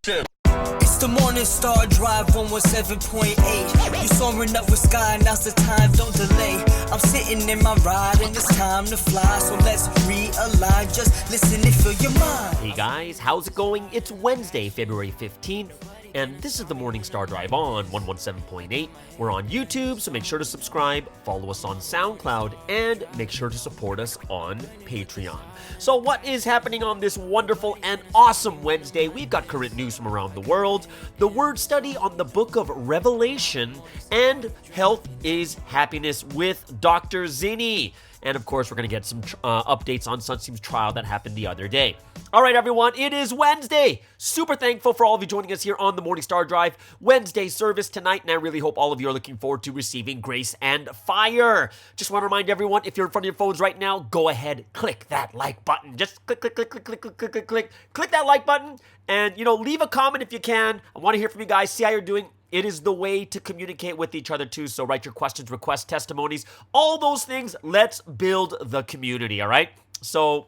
It's the Morning Star Drive 117.8. You soaring up with sky, now's the time, don't delay. I'm sitting in my ride and it's time to fly. So let's realign, just listen and fill your mind. Hey guys, how's it going? It's Wednesday, February 15th. And this is the Morning Star Drive on 117.8. We're on YouTube, so make sure to subscribe, follow us on SoundCloud, and make sure to support us on Patreon. So what is happening on this wonderful and awesome Wednesday? We've got current news from around the world, the word study on the book of Revelation, and Health is Happiness with Dr. Zinni. And of course, we're going to get some updates on Sunsteam's trial that happened the other day. All right, everyone, it is Wednesday. Super thankful for all of you joining us here on the Morning Star Drive Wednesday service tonight, and I really hope all of you are looking forward to receiving grace and fire. Just want to remind everyone, if you're in front of your phones right now, go ahead, click that like button. Just click that like button, and leave a comment if you can. I want to hear from you guys, see how you're doing. It is the way to communicate with each other too, so write your questions, requests, testimonies, all those things. Let's build the community, all right? So,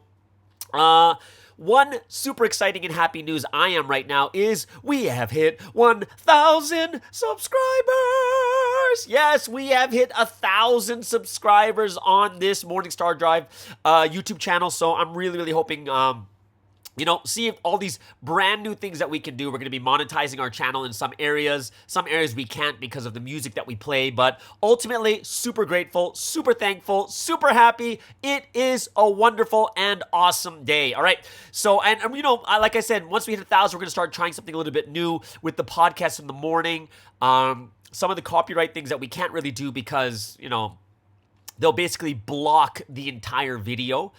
one super exciting and happy news I am right now is we have hit 1,000 subscribers. Yes, we have hit 1,000 subscribers on this Morning Star Drive YouTube channel, so I'm really hoping see if all these brand new things that we can do. We're going to be monetizing our channel in some areas. Some areas we can't because of the music that we play. But ultimately, super grateful, super thankful, super happy. It is a wonderful and awesome day. All right. So, and like I said, once we hit 1,000, we're going to start trying something a little bit new with the podcast in the morning. Some of the copyright things that we can't really do because, they'll basically block the entire video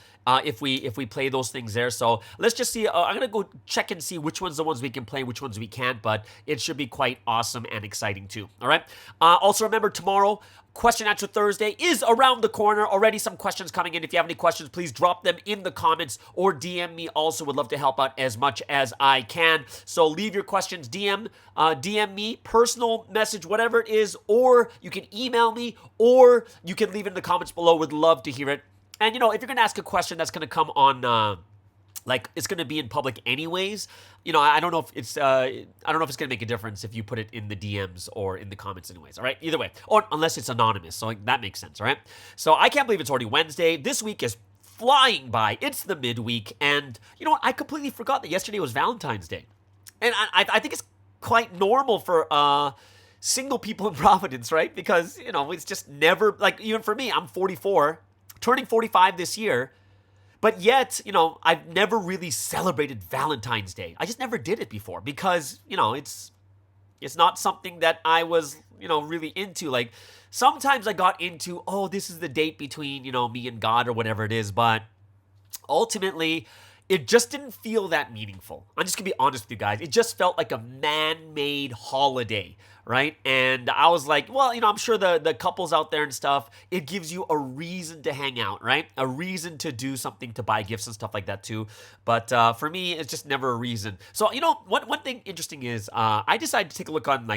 if we play those things there. So let's just see. I'm going to go check and see which ones the ones we can play, which ones we can't, but it should be quite awesome and exciting too. All right. Also remember, tomorrow, Question Answer Thursday is around the corner. Already some questions coming in. If you have any questions, please drop them in the comments or DM me. Also would love to help out as much as I can. So leave your questions, DM me, personal message, whatever it is, or you can email me, or you can leave it in the comments below. Would love to hear it. And if you're going to ask a question that's going to come on it's going to be in public anyways, I don't know if it's going to make a difference if you put it in the DMs or in the comments anyways, all right? Either way, or unless it's anonymous, so that makes sense, all right? So I can't believe it's already Wednesday. This week is flying by. It's the midweek, and you know what? I completely forgot that yesterday was Valentine's Day. And I think it's quite normal for single people in Providence, right? Because, it's just never, even for me, I'm 44, turning 45 this year. But yet, I've never really celebrated Valentine's Day. I just never did it before because, it's not something that I was, really into. Like, sometimes I got into, this is the date between, me and God or whatever it is. But ultimately, it just didn't feel that meaningful. I'm just going to be honest with you guys. It just felt like a man-made holiday, right? And I was like, well, I'm sure the couples out there and stuff, it gives you a reason to hang out, right? A reason to do something, to buy gifts and stuff like that too. But for me, it's just never a reason. So, one thing interesting is I decided to take a look on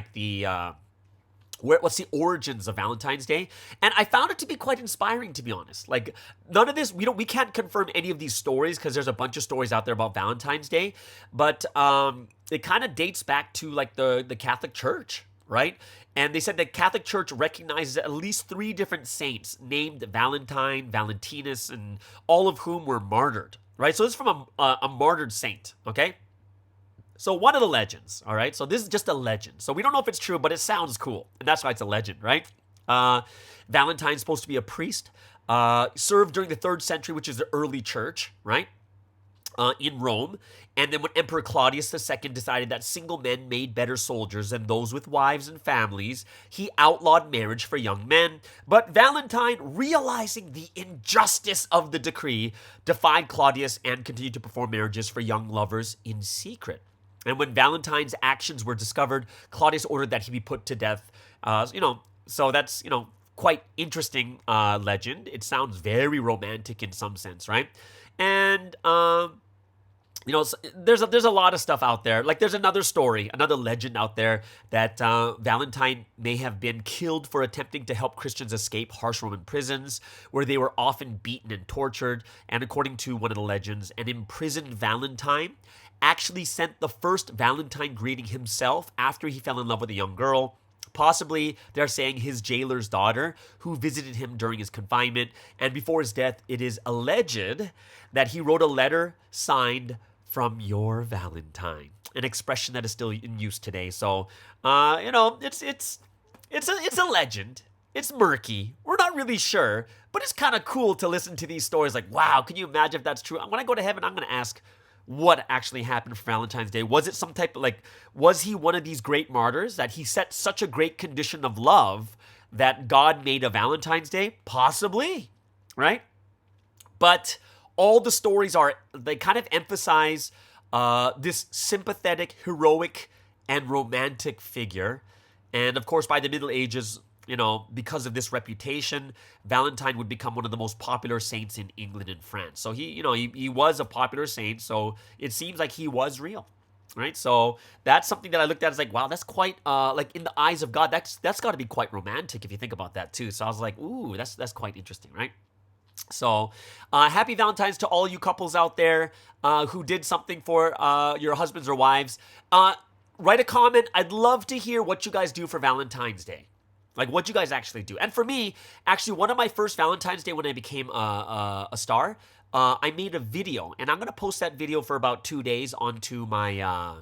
what's the origins of Valentine's Day, and I found it to be quite inspiring, to be honest. Like, none of this, we can't confirm any of these stories because there's a bunch of stories out there about Valentine's Day, but it kind of dates back to the Catholic Church, right? And they said that Catholic Church recognizes at least 3 different saints named Valentine, Valentinus, and all of whom were martyred, right? So this is from a martyred saint, okay? So one of the legends, all right? So this is just a legend. So we don't know if it's true, but it sounds cool. And that's why it's a legend, right? Valentine's supposed to be a priest, served during the 3rd century, which is the early church, right? In Rome. And then when Emperor Claudius II decided that single men made better soldiers than those with wives and families, he outlawed marriage for young men. But Valentine, realizing the injustice of the decree, defied Claudius and continued to perform marriages for young lovers in secret. And when Valentine's actions were discovered, Claudius ordered that he be put to death. So that's, quite interesting legend. It sounds very romantic in some sense, right? And there's a lot of stuff out there. Like, there's another story, another legend out there that Valentine may have been killed for attempting to help Christians escape harsh Roman prisons, where they were often beaten and tortured. And according to one of the legends, an imprisoned Valentine actually sent the first Valentine greeting himself after he fell in love with a young girl. Possibly, they're saying his jailer's daughter, who visited him during his confinement. And before his death, it is alleged that he wrote a letter signed "From Your Valentine," an expression that is still in use today. So, it's a legend. It's murky. We're not really sure, but it's kind of cool to listen to these stories. Like, wow, can you imagine if that's true? When I go to heaven, I'm going to ask, what actually happened for Valentine's Day? Was it some type of, was he one of these great martyrs that he set such a great condition of love that God made a Valentine's Day? Possibly, right? But all the stories they kind of emphasize this sympathetic, heroic, and romantic figure. And of course, by the Middle Ages, because of this reputation, Valentine would become one of the most popular saints in England and France. So he was a popular saint, so it seems like he was real, right? So that's something that I looked at as like, wow, that's quite, in the eyes of God, that's got to be quite romantic if you think about that too. So I was like, ooh, that's quite interesting, right? So happy Valentine's to all you couples out there who did something for your husbands or wives. Write a comment. I'd love to hear what you guys do for Valentine's Day. Like, what you guys actually do. And for me, actually, one of my first Valentine's Day when I became a star, I made a video. And I'm going to post that video for about 2 days onto my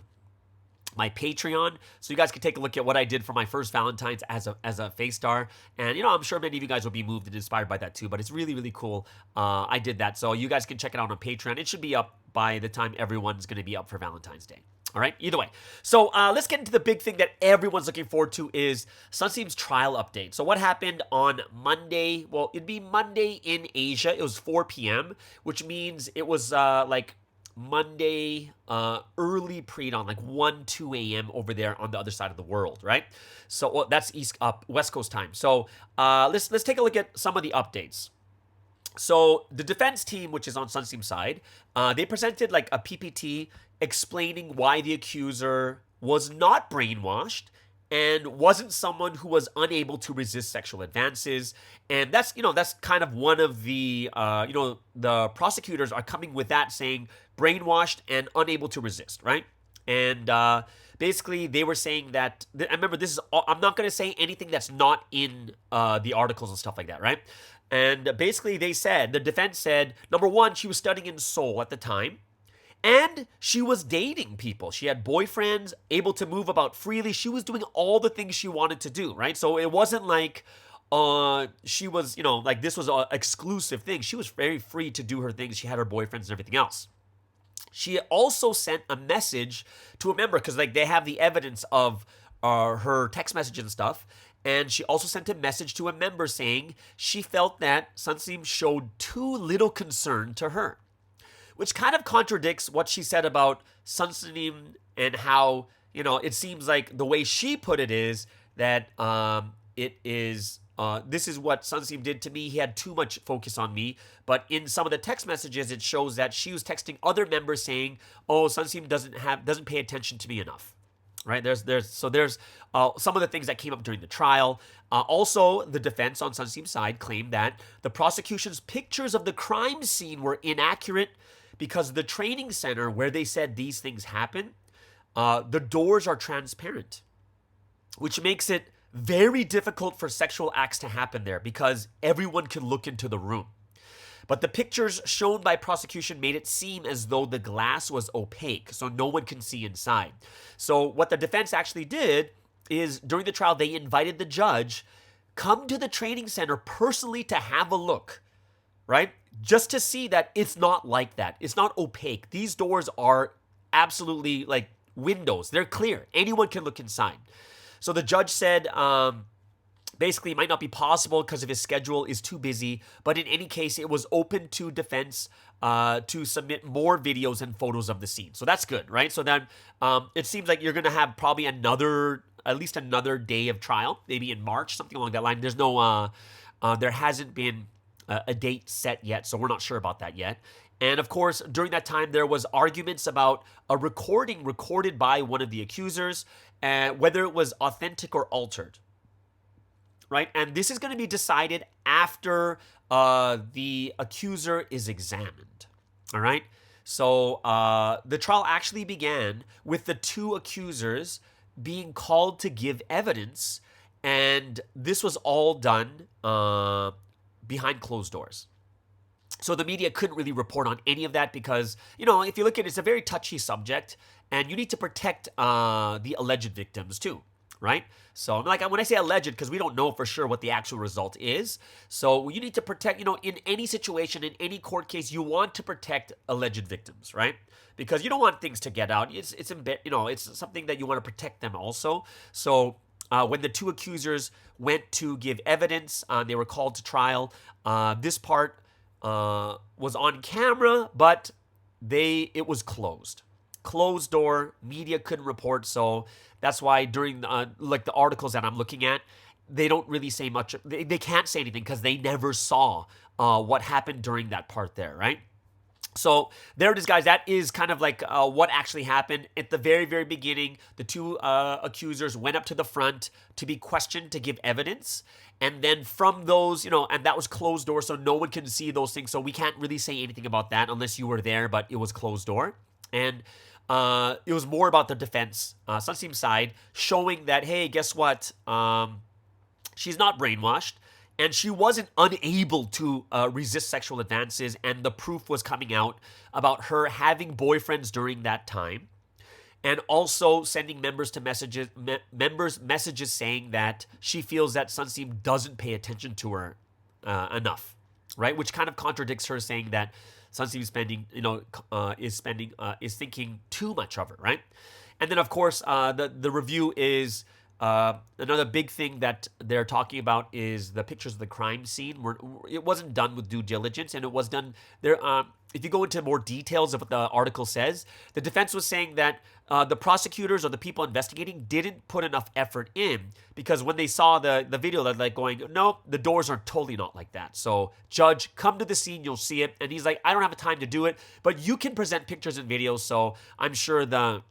my Patreon. So you guys can take a look at what I did for my first Valentine's as a face star. And, I'm sure many of you guys will be moved and inspired by that too. But it's really, really cool. I did that. So you guys can check it out on Patreon. It should be up by the time everyone's going to be up for Valentine's Day. All right, either way. So let's get into the big thing that everyone's looking forward to is Sunseem's trial update. So what happened on Monday? Well, it'd be Monday in Asia. It was 4 p.m., which means it was Monday early pre-dawn, 1, 2 a.m. over there on the other side of the world, right? So that's West Coast time. So let's take a look at some of the updates. So the defense team, which is on Sunseem's side, they presented a PPT explaining why the accuser was not brainwashed and wasn't someone who was unable to resist sexual advances. And that's kind of one of the, the prosecutors are coming with that, saying brainwashed and unable to resist, right? And basically they were saying that, I remember I'm not going to say anything that's not in the articles and stuff like that, right? And basically the defense said, number one, she was studying in Seoul at the time. And she was dating people. She had boyfriends, able to move about freely. She was doing all the things she wanted to do, right? So it wasn't like she was, this was an exclusive thing. She was very free to do her things. She had her boyfriends and everything else. She also sent a message to a member because they have the evidence of her text messages and stuff. And she also sent a message to a member saying she felt that Sunseem showed too little concern to her, which kind of contradicts what she said about Sunseem and how, it seems like the way she put it is that this is what Sunseem did to me. He had too much focus on me. But in some of the text messages, it shows that she was texting other members saying, oh, Sunseem doesn't pay attention to me enough. Right? There's some of the things that came up during the trial. Also, the defense on Sunseem's side claimed that the prosecution's pictures of the crime scene were inaccurate because the training center where they said these things happen, the doors are transparent, which makes it very difficult for sexual acts to happen there because everyone can look into the room. But the pictures shown by prosecution made it seem as though the glass was opaque, so no one can see inside. So what the defense actually did is during the trial, they invited the judge come to the training center personally to have a look, right? Just to see that it's not like that. It's not opaque. These doors are absolutely like windows. They're clear. Anyone can look inside. So the judge said, basically, it might not be possible because of his schedule is too busy. But in any case, it was open to defense to submit more videos and photos of the scene. So that's good, right? So then it seems like you're going to have probably at least another day of trial, maybe in March, something along that line. There's no, there hasn't been a date set yet, so we're not sure about that yet. And of course, during that time, there was arguments about a recording recorded by one of the accusers, whether it was authentic or altered. Right? And this is going to be decided after the accuser is examined. All right? So the trial actually began with the two accusers being called to give evidence, and this was all done behind closed doors. So the media couldn't really report on any of that because, if you look at it, it's a very touchy subject, and you need to protect the alleged victims too, right? So, like when I say alleged, because we don't know for sure what the actual result is. So you need to protect, in any situation, in any court case, you want to protect alleged victims, right? Because you don't want things to get out. It's something that you want to protect them also. So when the two accusers went to give evidence, they were called to trial. This part was on camera, but it was closed door. Media couldn't report, so that's why during the articles that I'm looking at, they don't really say much. They can't say anything because they never saw what happened during that part there, right? So there it is, guys. That is kind of like what actually happened. At the very, very beginning, the two accusers went up to the front to be questioned, to give evidence. And then from those, and that was closed door, so no one can see those things. So we can't really say anything about that unless you were there, but it was closed door. And it was more about the defense, Sunsteam's side, showing that, hey, guess what? She's not brainwashed. And she wasn't unable to resist sexual advances, and the proof was coming out about her having boyfriends during that time, and also sending members messages saying that she feels that Sunsteam doesn't pay attention to her enough, right? Which kind of contradicts her saying that Sunsteam is thinking too much of her, right? And then of course the review is. Another big thing that they're talking about is the pictures of the crime scene. It wasn't done with due diligence, and it was done there. If you go into more details of what the article says, the defense was saying that the prosecutors or the people investigating didn't put enough effort in, because when they saw the video, they're like going, no, the doors are totally not like that. So, judge, come to the scene, you'll see it. And he's like, I don't have time to do it, but you can present pictures and videos. So I'm sure the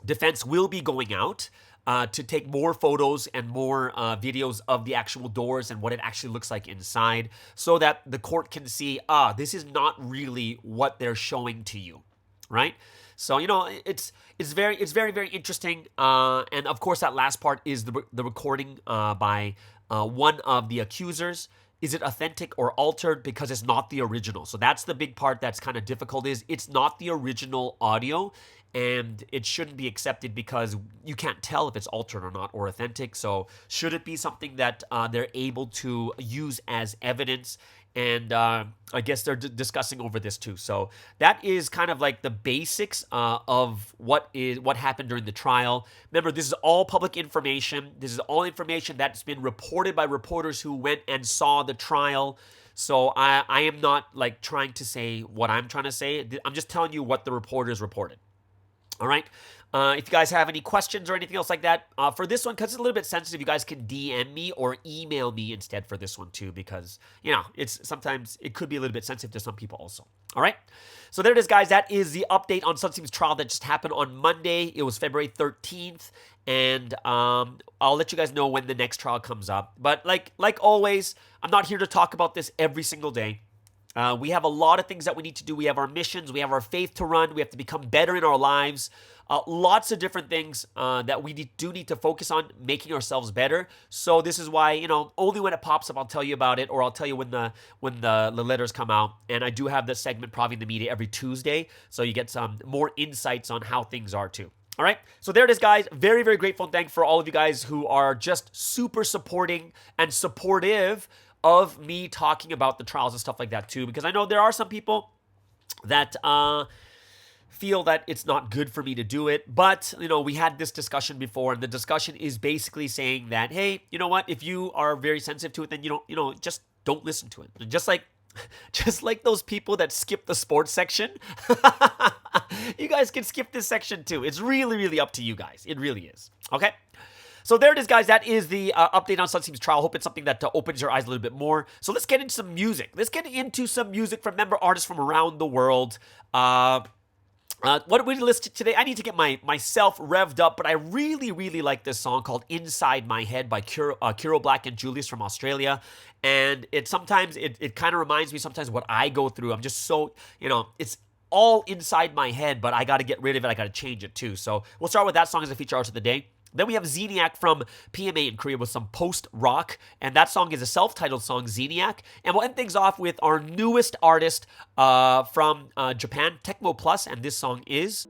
defense will be going out to take more photos and more videos of the actual doors and what it actually looks like inside, so that the court can see, this is not really what they're showing to you, right? So, it's very, very interesting. And of course, that last part is the recording by one of the accusers. Is it authentic or altered? Because it's not the original. So that's the big part that's kind of difficult, is it's not the original audio, and it shouldn't be accepted because you can't tell if it's altered or not, or authentic. So should it be something that they're able to use as evidence? And I guess they're discussing over this too. So that is kind of like the basics of what happened during the trial. Remember, this is all public information. This is all information that's been reported by reporters who went and saw the trial. So I am not like trying to say what I'm trying to say. I'm just telling you what the reporters reported. All right. If you guys have any questions or anything else like that for this one, because it's a little bit sensitive, you guys can DM me or email me instead for this one too, because sometimes it could be a little bit sensitive to some people also. All right. So there it is, guys. That is the update on Sunsteam's trial that just happened on Monday. It was February 13th, and I'll let you guys know when the next trial comes up. But like always, I'm not here to talk about this every single day. We have a lot of things that we need to do. We have our missions. We have our faith to run. We have to become better in our lives. Lots of different things that we do need to focus on making ourselves better. So this is why, only when it pops up, I'll tell you about it, or I'll tell you when the letters come out. And I do have this segment, Provi in the Media, every Tuesday. So you get some more insights on how things are too. All right, so there it is, guys. Very, very grateful and thankful for all of you guys who are just super supporting and supportive of me talking about the trials and stuff like that too, because I know there are some people that feel that it's not good for me to do it. But, we had this discussion before, and the discussion is basically saying that, hey, you know what? If you are very sensitive to it, then just don't listen to it. Just like those people that skip the sports section, you guys can skip this section too. It's really, really up to you guys. It really is. Okay. So there it is, guys. That is the update on Sunsteam's trial. Hope it's something that opens your eyes a little bit more. So let's get into some music. Let's get into some music from member artists from around the world. What did we listen to today? I need to get myself revved up, but I really, really like this song called Inside My Head by Kiro Black and Julius from Australia. And it kind of reminds me sometimes what I go through. I'm just so, all inside my head, but I got to get rid of it. I got to change it too. So we'll start with that song as a feature artist of the day. Then we have Xeniac from PMA in Korea with some post-rock, and that song is a self-titled song, Xeniac. And we'll end things off with our newest artist from Japan, Tecmo Plus, and this song is...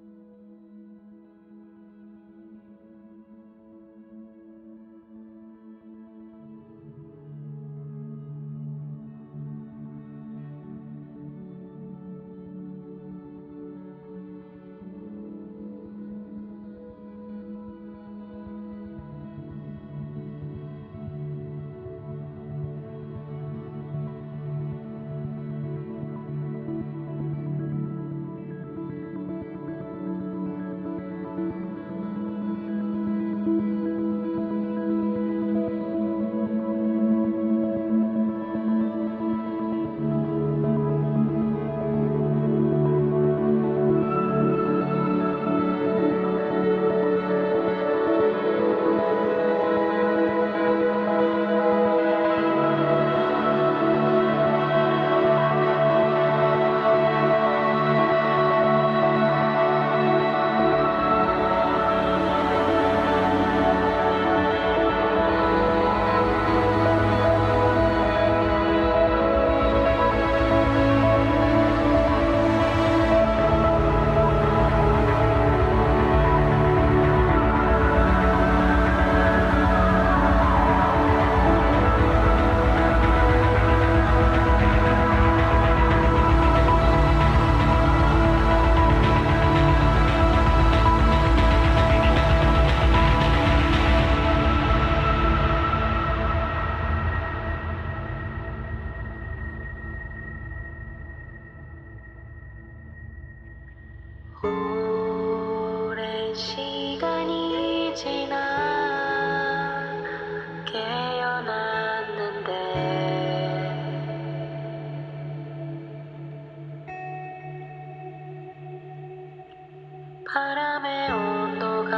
바람의 온도가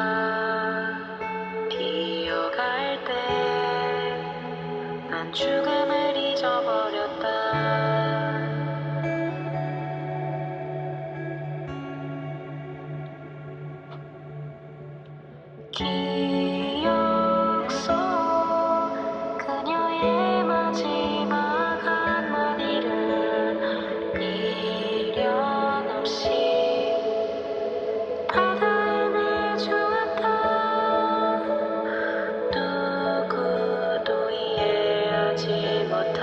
뛰어갈 때 난 죽음을 잊어버렸다. 기억 속 그녀의 마지막 한마디를 미련 없이 바다에 내주었다. 누구도 이해하지 못한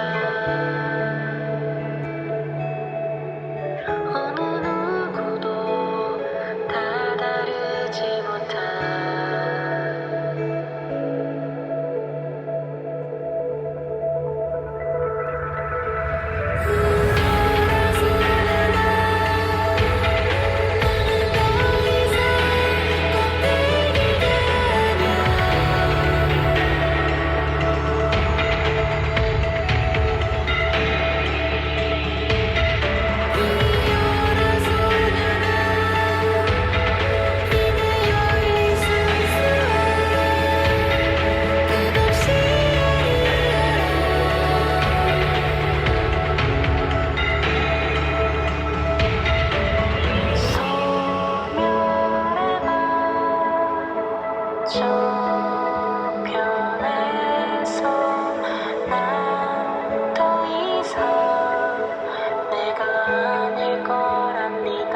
어느 누구도 다 다르지 못한 저편에서 난 더 이상 내가 아닐 거랍니다.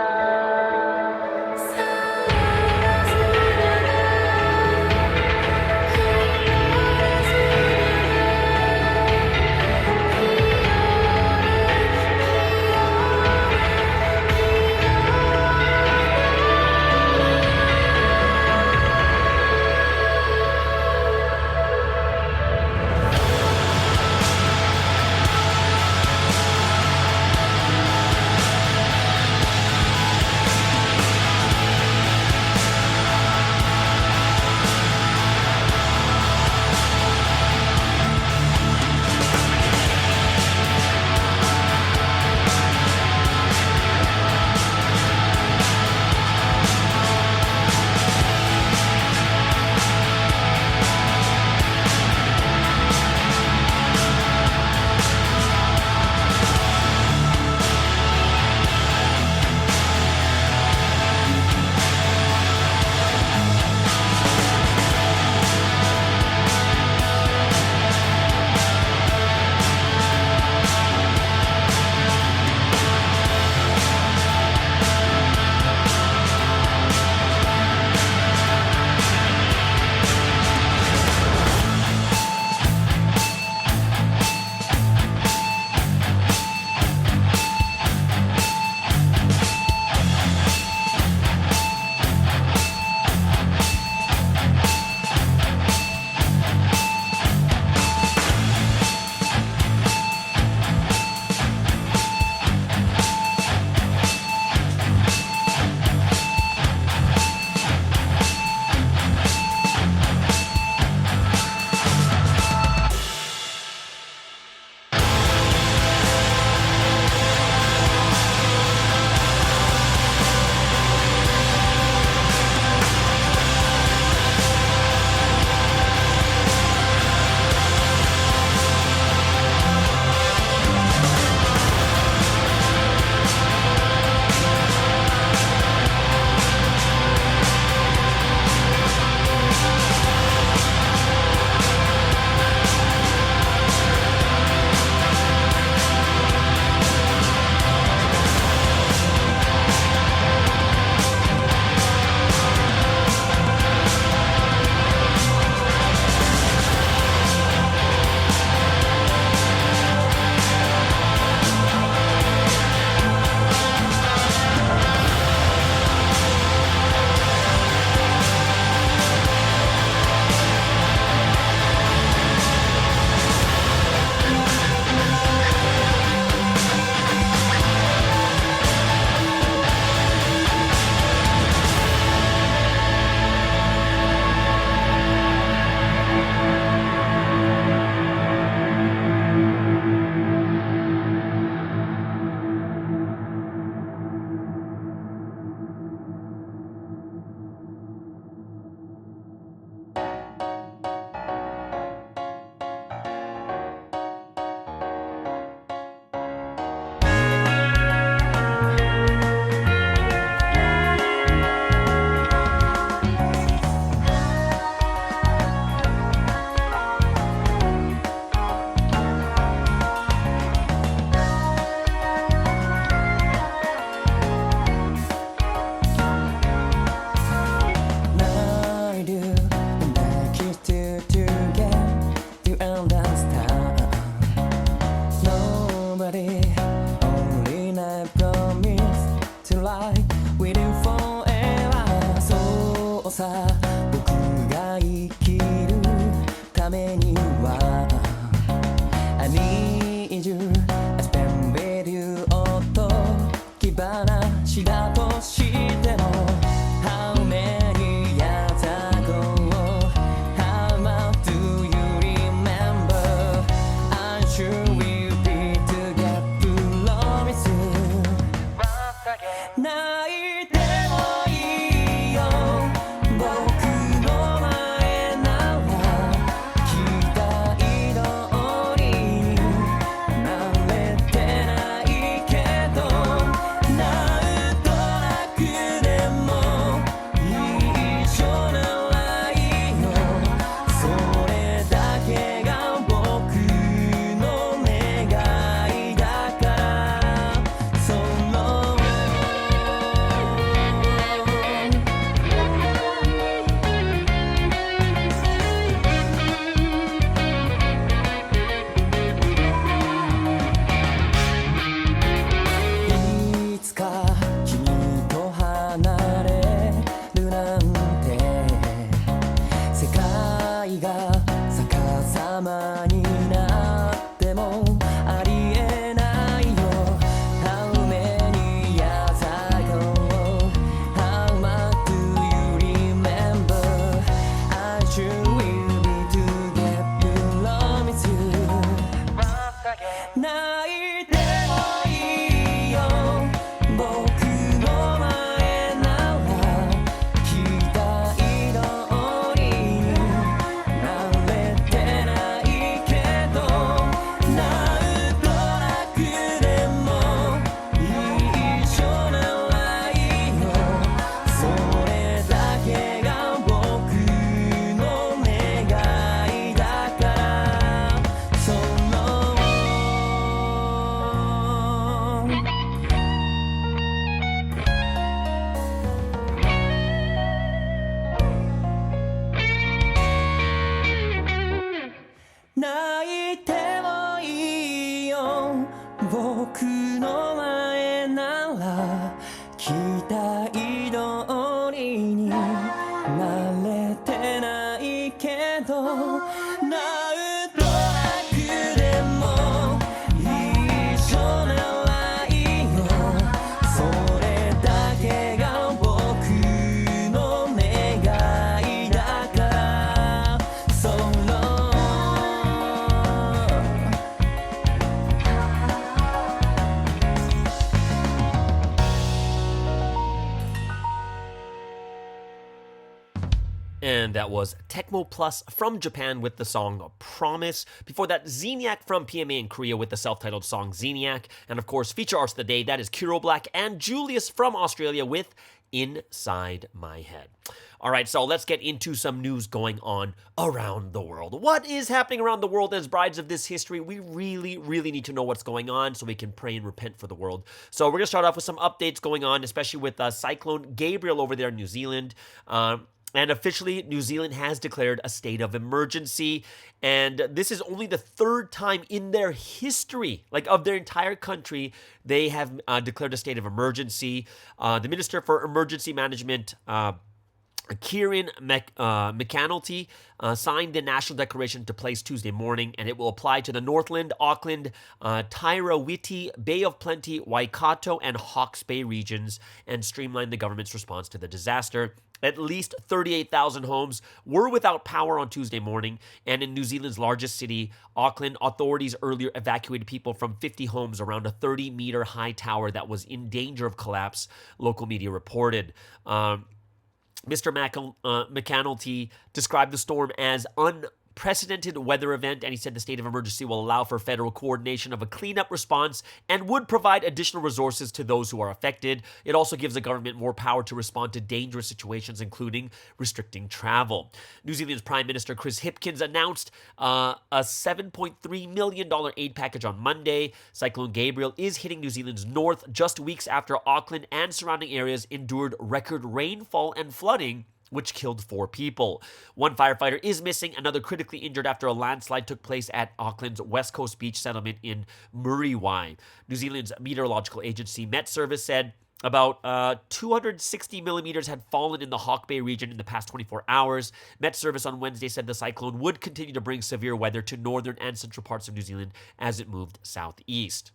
が生きるためには I need you I spend with you と気話だとしても How many years ago How much do you remember I'm sure we'll be together promise 泣いてもいいよ僕の前なら期待通りになれてないけどなんとなくでも一緒ならいいよそれだけが僕の願いだからそのいつか君と離れるなんて世界が逆さまになってもありえないよ How many years ago How much do you remember I sure will be together promise you 泣いてもいいよ僕の前なら期待通りになれてないけどなんとなくでも一緒ならいいよそれだけが僕の願いだからその泣いてもいいよ僕の前なら期待通りになれてないけどなんとなくでも一緒ならいいよそれだけが僕の願いだからそのAnd that was Tecmo Plus from Japan with the song Promise. Before that, Xeniac from PMA in Korea with the self-titled song Xeniac. And of course, feature artists of the day, that is Kiro Black and Julius from Australia with Inside My Head. All right, so let's get into some news going on around the world. What is happening around the world as brides of this history? We really need to know what's going on so we can pray and repent for the world. So we're going to start off with some updates going on, especially with Cyclone Gabriel over there in New Zealand. And officially, New Zealand has declared a state of emergency. And this is only the third time in their history, like of their entire country, they have declared a state of emergency. The Minister for Emergency Management, Kieran McAnulty, signed the National Declaration into place Tuesday morning, and it will apply to the Northland, Auckland, Tairawiti, Bay of Plenty, Waikato, and Hawke's Bay regions, and streamline the government's response to the disaster. At least 38,000 homes were without power on Tuesday morning, and in New Zealand's largest city, Auckland, authorities earlier evacuated people from 50 homes around a 30-meter high tower that was in danger of collapse, local media reported. Mr. McAnulty described the storm as unprecedented weather event, and he said the state of emergency will allow for federal coordination of a cleanup response and would provide additional resources to those who are affected. It also gives the government more power to respond to dangerous situations, including restricting travel. New Zealand's Prime Minister Chris Hipkins announced a $7.3 million aid package on Monday. Cyclone Gabriel is hitting New Zealand's north just weeks after Auckland and surrounding areas endured record rainfall and flooding, which killed 4 people. One firefighter is missing, another critically injured after a landslide took place at Auckland's West Coast beach settlement in Muriwai. New Zealand's meteorological agency Met Service said About 260 millimeters had fallen in the Hawke Bay region in the past 24 hours. Met Service on Wednesday said the cyclone would continue to bring severe weather to northern and central parts of New Zealand as it moved southeast.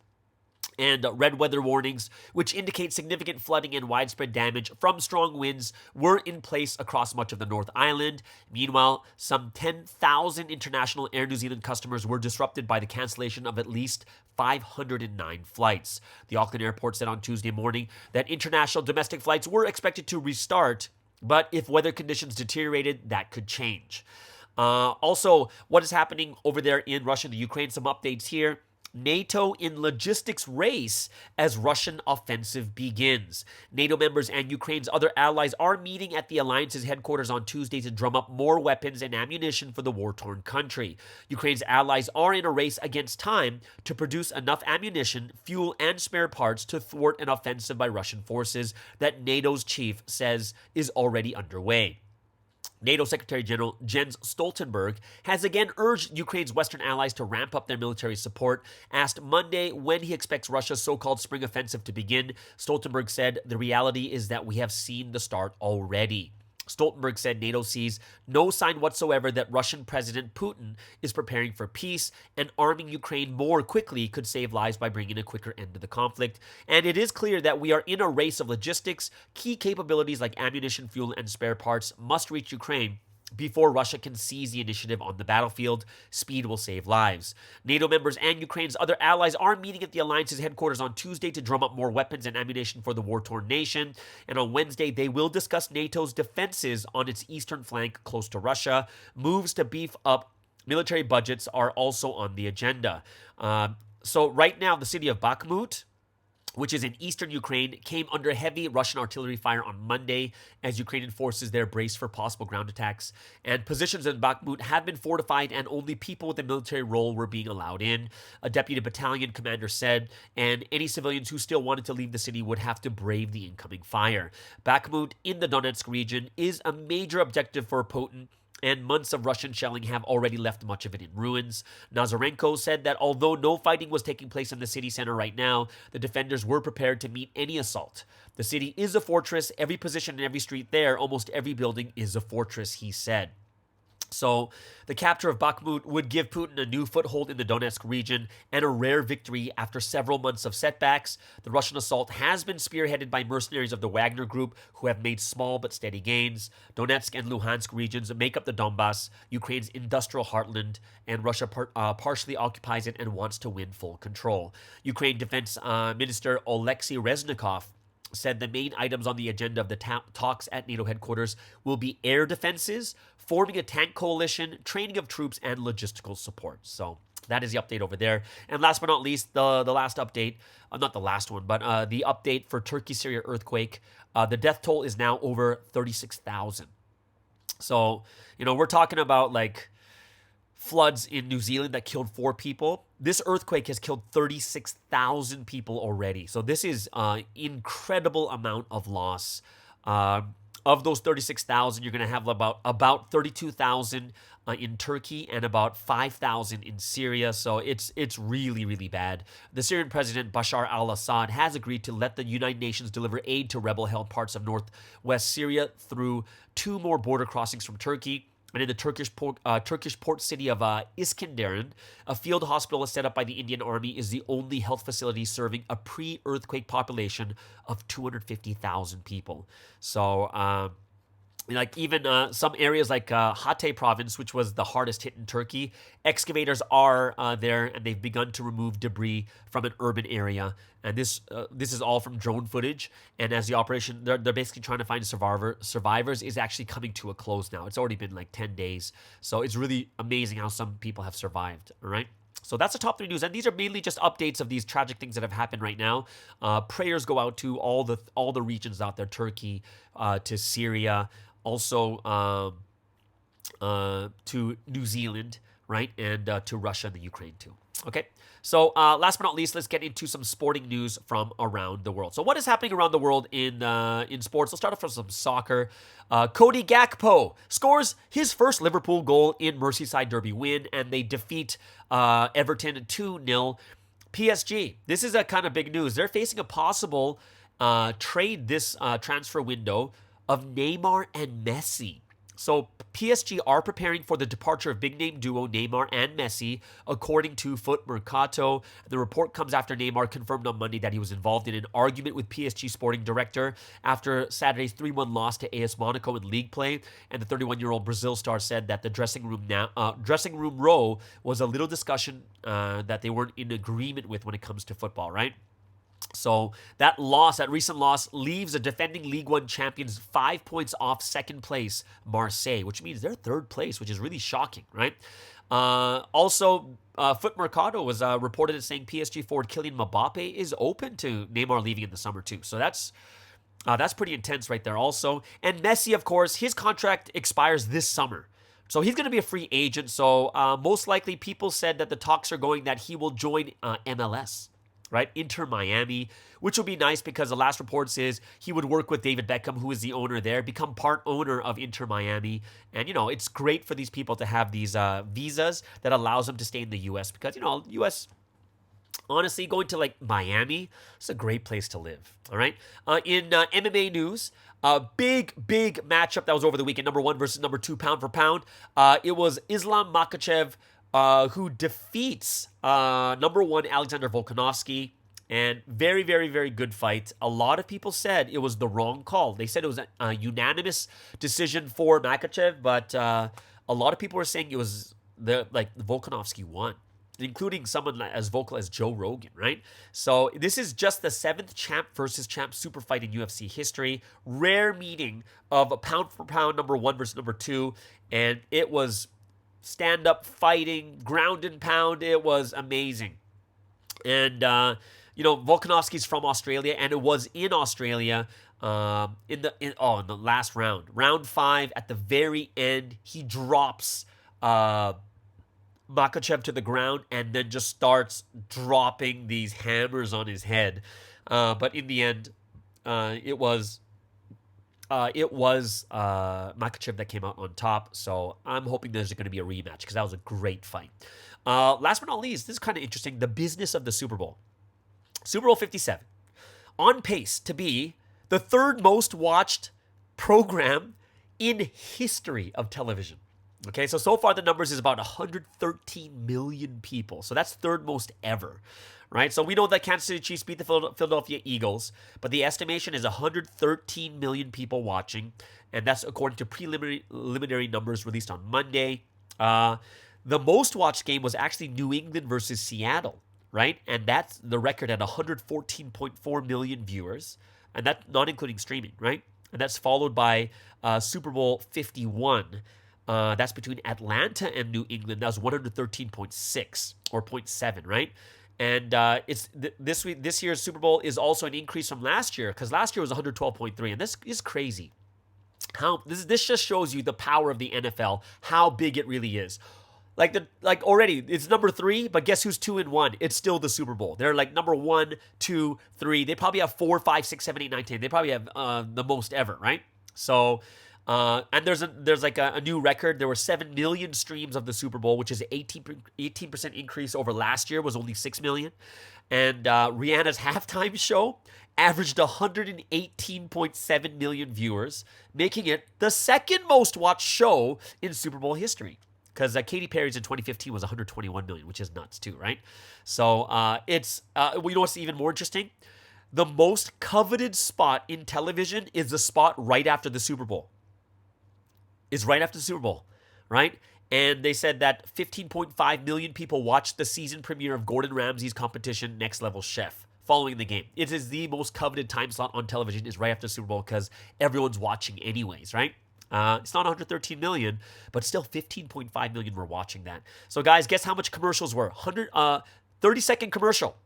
And red weather warnings, which indicate significant flooding and widespread damage from strong winds, were in place across much of the North Island. Meanwhile, some 10,000 international Air New Zealand customers were disrupted by the cancellation of at least 509 flights. The Auckland airport said on Tuesday morning that international domestic flights were expected to restart, but if weather conditions deteriorated, that could change. Also, what is happening over there in Russia and the Ukraine? Some updates here. NATO in logistics race as Russian offensive begins. NATO members and Ukraine's other allies are meeting at the alliance's headquarters on Tuesday to drum up more weapons and ammunition for the war-torn country. Ukraine's allies are in a race against time to produce enough ammunition, fuel, and spare parts to thwart an offensive by Russian forces that NATO's chief says is already underway. NATO Secretary General Jens Stoltenberg has again urged Ukraine's Western allies to ramp up their military support. Asked Monday when he expects Russia's so-called spring offensive to begin, Stoltenberg said, "The reality is that we have seen the start already." Stoltenberg said NATO sees no sign whatsoever that Russian President Putin is preparing for peace, and arming Ukraine more quickly could save lives by bringing a quicker end to the conflict. And it is clear that we are in a race of logistics. Key capabilities like ammunition, fuel, and spare parts must reach Ukraine before Russia can seize the initiative on the battlefield. Speed will save lives. NATO members and Ukraine's other allies are meeting at the alliance's headquarters on Tuesday to drum up more weapons and ammunition for the war-torn nation. And on Wednesday, they will discuss NATO's defenses on its eastern flank close to Russia. Moves to beef up military budgets are also on the agenda. So right now, the city of Bakhmut, which is in eastern Ukraine, came under heavy Russian artillery fire on Monday as Ukrainian forces there brace for possible ground attacks. And positions in Bakhmut have been fortified and only people with a military role were being allowed in, a deputy battalion commander said, and any civilians who still wanted to leave the city would have to brave the incoming fire. Bakhmut in the Donetsk region is a major objective for Putin, and months of Russian shelling have already left much of it in ruins. Nazarenko said that although no fighting was taking place in the city center right now, the defenders were prepared to meet any assault. The city is a fortress. Every position in every street there, almost every building is a fortress, he said. So the capture of Bakhmut would give Putin a new foothold in the Donetsk region and a rare victory after several months of setbacks. The Russian assault has been spearheaded by mercenaries of the Wagner Group who have made small but steady gains. Donetsk and Luhansk regions make up the Donbass, Ukraine's industrial heartland, and Russia partially occupies it and wants to win full control. Ukraine Defense Minister Oleksiy Reznikov said the main items on the agenda of the talks at NATO headquarters will be air defenses, forming a tank coalition, training of troops, and logistical support. So that is the update over there. And last but not least, the last update, not the last one, but the update for Turkey-Syria earthquake. The death toll is now over 36,000. So, we're talking about like floods in New Zealand that killed 4 people. This earthquake has killed 36,000 people already. So this is an incredible amount of loss. Of those 36,000, you're going to have about 32,000 in Turkey and about 5,000 in Syria. So it's really, really bad. The Syrian president Bashar al-Assad has agreed to let the United Nations deliver aid to rebel-held parts of northwest Syria through 2 more border crossings from Turkey. And in the Turkish port city of Iskenderun, a field hospital set up by the Indian Army is the only health facility serving a pre-earthquake population of 250,000 people. So, even some areas like Hatay province, which was the hardest hit in Turkey, excavators are there, and they've begun to remove debris from an urban area. And this is all from drone footage. And as the operation, they're basically trying to find survivors, is actually coming to a close now. It's already been like 10 days. So it's really amazing how some people have survived, all right? So that's the top 3 news, and these are mainly just updates of these tragic things that have happened right now. Prayers go out to all the regions out there, Turkey, to Syria, also to New Zealand, right, and to Russia and the Ukraine too. Okay, so last but not least, let's get into some sporting news from around the world. So what is happening around the world in sports? Let's start off with some soccer. Cody Gakpo scores his first Liverpool goal in Merseyside Derby win, and they defeat Everton 2-0. PSG, this is a kind of big news. They're facing a possible trade this transfer window of Neymar and Messi. So PSG are preparing for the departure of big-name duo Neymar and Messi, according to Foot Mercato. The report comes after Neymar confirmed on Monday that he was involved in an argument with PSG sporting director after Saturday's 3-1 loss to AS Monaco in league play. And the 31-year-old Brazil star said that the dressing room row was a little discussion that they weren't in agreement with when it comes to football, right? So that recent loss, leaves the defending League One champions 5 points off second place, Marseille, which means they're third place, which is really shocking, right? Also, Foot Mercado was reported as saying PSG forward Kylian Mbappe is open to Neymar leaving in the summer too. So that's pretty intense right there also. And Messi, of course, his contract expires this summer. So he's going to be a free agent. So most likely people said that the talks are going that he will join MLS. Right, Inter Miami, which will be nice because the last reports is he would work with David Beckham, who is the owner there, become part owner of Inter Miami. And, it's great for these people to have these visas that allows them to stay in the U.S. because, U.S., honestly, going to like Miami, it's a great place to live. All right. In MMA news, big matchup that was over the weekend, number 1 versus number 2 pound for pound. It was Islam Makhachev, who defeats number 1 Alexander Volkanovski, and very, very, very good fight. A lot of people said it was the wrong call. They said it was a unanimous decision for Makhachev, but a lot of people were saying it was Volkanovski won, including someone as vocal as Joe Rogan, right? So this is just the 7th champ versus champ super fight in UFC history. Rare meeting of a pound for pound number 1 versus number 2, and it was stand-up fighting, ground and pound. It was amazing. And, Volkanovski's from Australia, and it was in Australia in the last round. Round 5, at the very end, he drops Makhachev to the ground and then just starts dropping these hammers on his head. But in the end, it was Makhachev that came out on top, so I'm hoping there's going to be a rematch because that was a great fight. Last but not least, this is kind of interesting, the business of the Super Bowl. Super Bowl 57, on pace to be the 3rd most watched program in history of television. Okay, so far the numbers is about 113 million people, so that's 3rd most ever. Right, so we know that Kansas City Chiefs beat the Philadelphia Eagles, but the estimation is 113 million people watching, and that's according to preliminary numbers released on Monday. The most watched game was actually New England versus Seattle, right? And that's the record at 114.4 million viewers, and that's not including streaming, right? And that's followed by Super Bowl 51. That's between Atlanta and New England. That was 113.6 or 0.7, right? And it's this year's Super Bowl is also an increase from last year, because last year was 112.3, and this is crazy. This just shows you the power of the NFL, how big it really is. Already it's number 3, but guess who's 2 and 1? It's still the Super Bowl. They're like number 1, 2, 3. They probably have 4, 5, 6, 7, 8, 9, 10. They probably have the most ever, right? So. And there's a new record. There were 7 million streams of the Super Bowl, which is an 18% increase over last year, was only 6 million. And Rihanna's halftime show averaged 118.7 million viewers, making it the 2nd most watched show in Super Bowl history. Because Katy Perry's in 2015 was 121 million, which is nuts too, right? So you know what's even more interesting? The most coveted spot in television is the spot right after the Super Bowl. Is right after the Super Bowl, right? And they said that 15.5 million people watched the season premiere of Gordon Ramsay's competition Next Level Chef following the game. It is the most coveted time slot on television, is right after the Super Bowl, because everyone's watching anyways, right? It's not 113 million, but still 15.5 million were watching that. So guys, guess how much commercials were? 30-second commercial.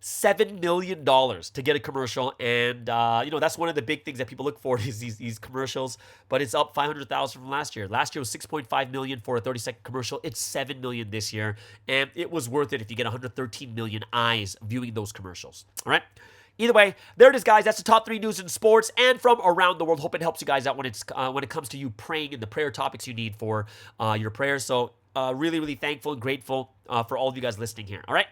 $7 million to get a commercial, and that's one of the big things that people look for is these commercials. But it's up 500,000 from last year. Last year was 6.5 million for a 30-second commercial. It's 7 million this year, and it was worth it if you get 113 million eyes viewing those commercials. All right. Either way, there it is, guys. That's the top 3 news in sports and from around the world. Hope it helps you guys out when it comes to you praying and the prayer topics you need for your prayers. So really, really thankful and grateful for all of you guys listening here. All right.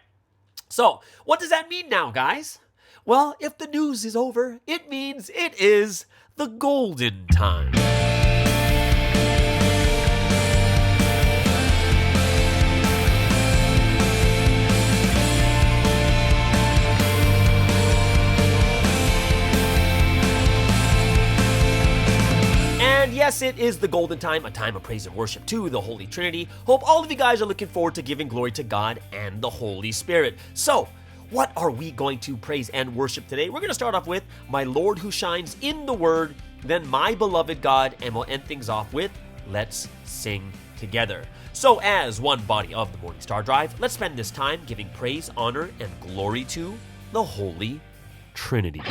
So, what does that mean now, guys? Well, if the news is over, it means it is the golden time. And yes, it is the golden time, a time of praise and worship to the Holy Trinity. Hope all of you guys are looking forward to giving glory to God and the Holy Spirit. So, what are we going to praise and worship today? We're going to start off with My Lord Who Shines in the Word, then My Beloved God, and we'll end things off with Let's Sing Together. So as one body of the Morning Star Drive, let's spend this time giving praise, honor, and glory to the Holy Trinity.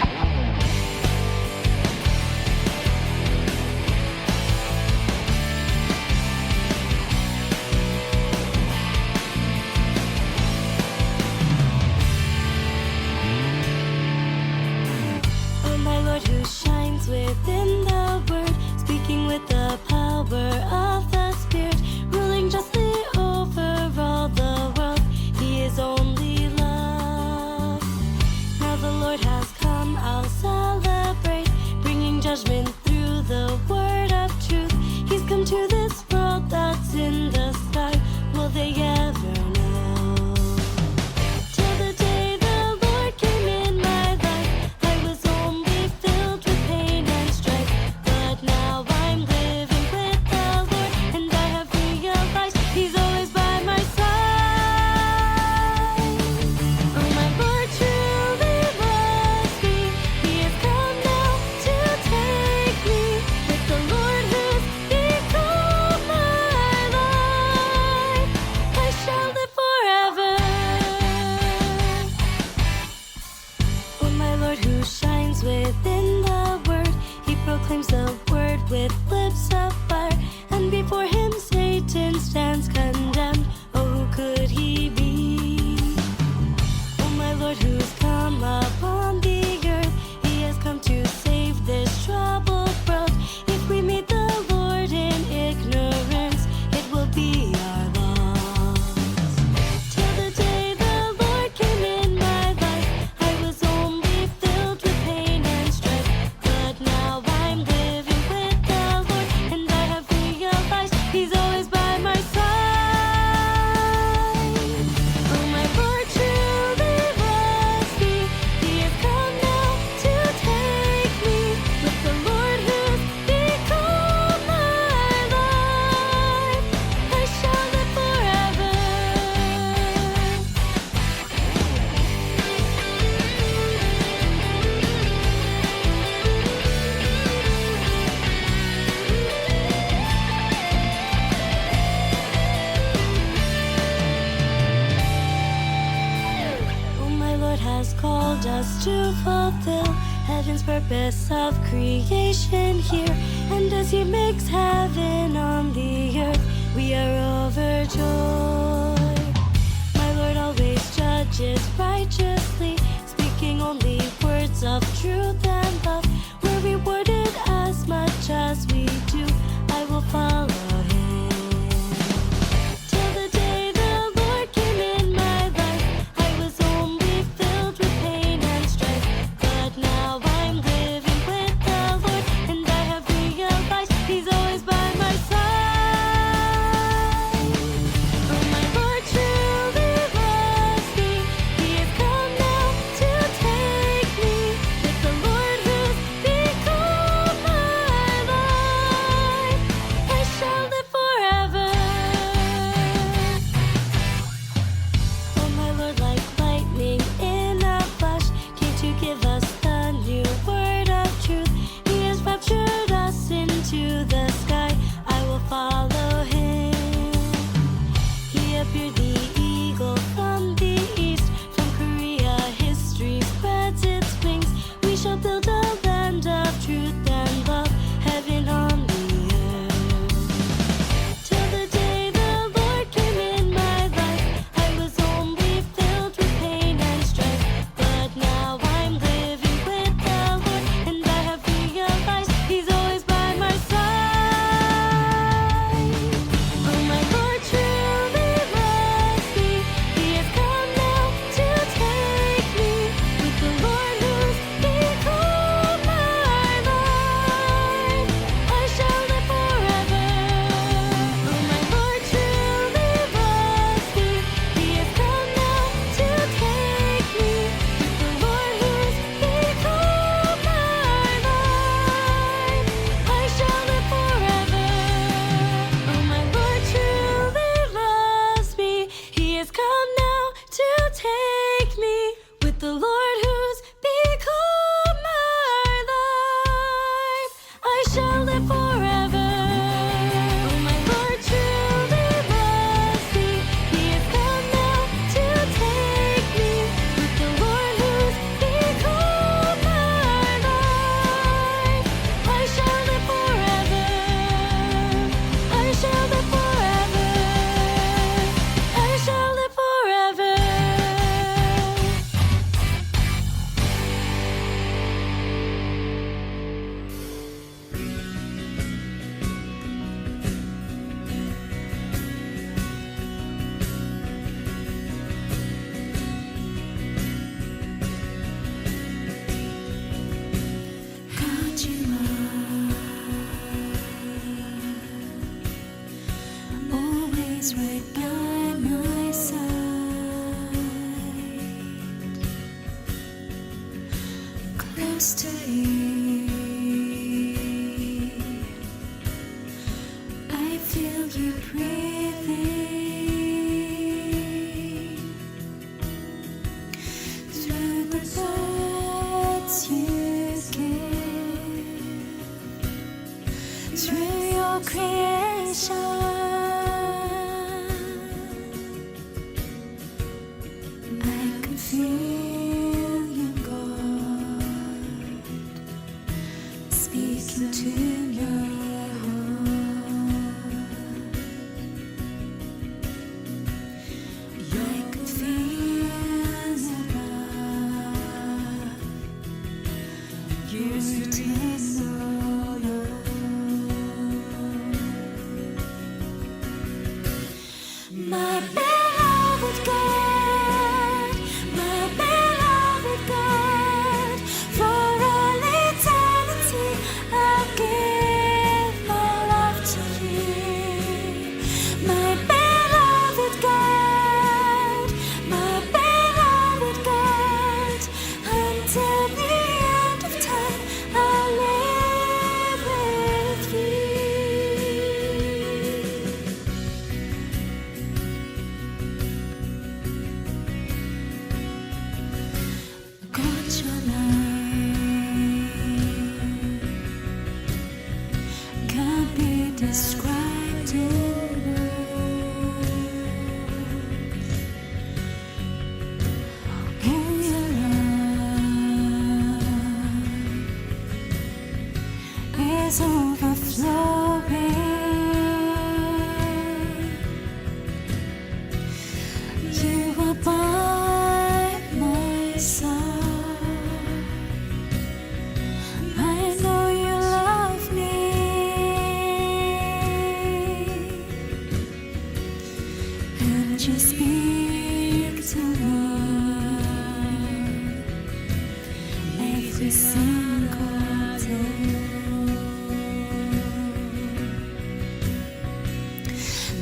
Within the Word, speaking with the power of the Spirit, ruling justly over all the world. He is only love. Now the Lord has come, I'll celebrate, bringing judgment through the word of truth. He's come to this world that's in the sky. Will they ever know? Till the day the Lord came in my life, I was only filled with pain and strife. But now I'm living with the Lord, and I have realized He's always by my side. Oh, my Lord truly loves me. He has come now to take me. With the Lord who's become my life, I shall live forever. Oh, my Lord who shines within the Word, He proclaims the Word with lips of fire, and before Him Satan stands condemned. Oh, who could He be? Oh, my Lord who's come upon the earth, He has come to save this troubled world. If we meet the Lord in ignorance, it will be our loss. Till the day the Lord came in my life, I was only filled with pain and strife. But now I'm living with the Lord, and I have realized He's always by my side. Oh, my Lord truly loves me. He has come now to take me. With the Lord who's become my life, I shall live forever. Oh, my Lord has called us to fulfill heaven's purpose of creation here. And as He makes heaven on the earth, we are overjoyed. My Lord always judges righteously, speaking only words of truth and love. We're rewarded as much as we do. I will follow Him. Till the day the Lord came in my life, I was only filled with pain and strife. But now I'm living with the Lord, and I have realized He's always by my side. is right by my side, close to me. I feel you breathing through the words you give, through your creation. I can feel you, God, speaking to my heart. I can feel the love, your tender love. My beloved God, my beloved God, for all eternity I'll give my love to you. My beloved God, my beloved God, until the end of time I'll live with you. God, your light can't be described in words. Oh, your love is overflowing. You are by my side. I know you love me, and you speak to me every single day.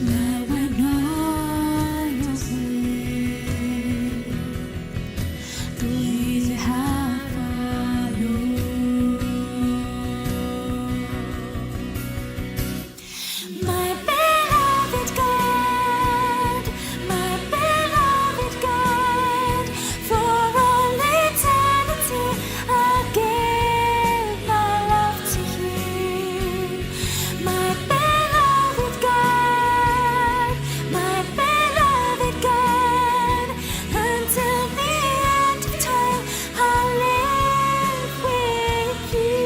Now I know your will, the way you have followed. My beloved God, my beloved God, for all eternity I'll give my love to you. My beloved God, my beloved God, until the end of time I'll live with you.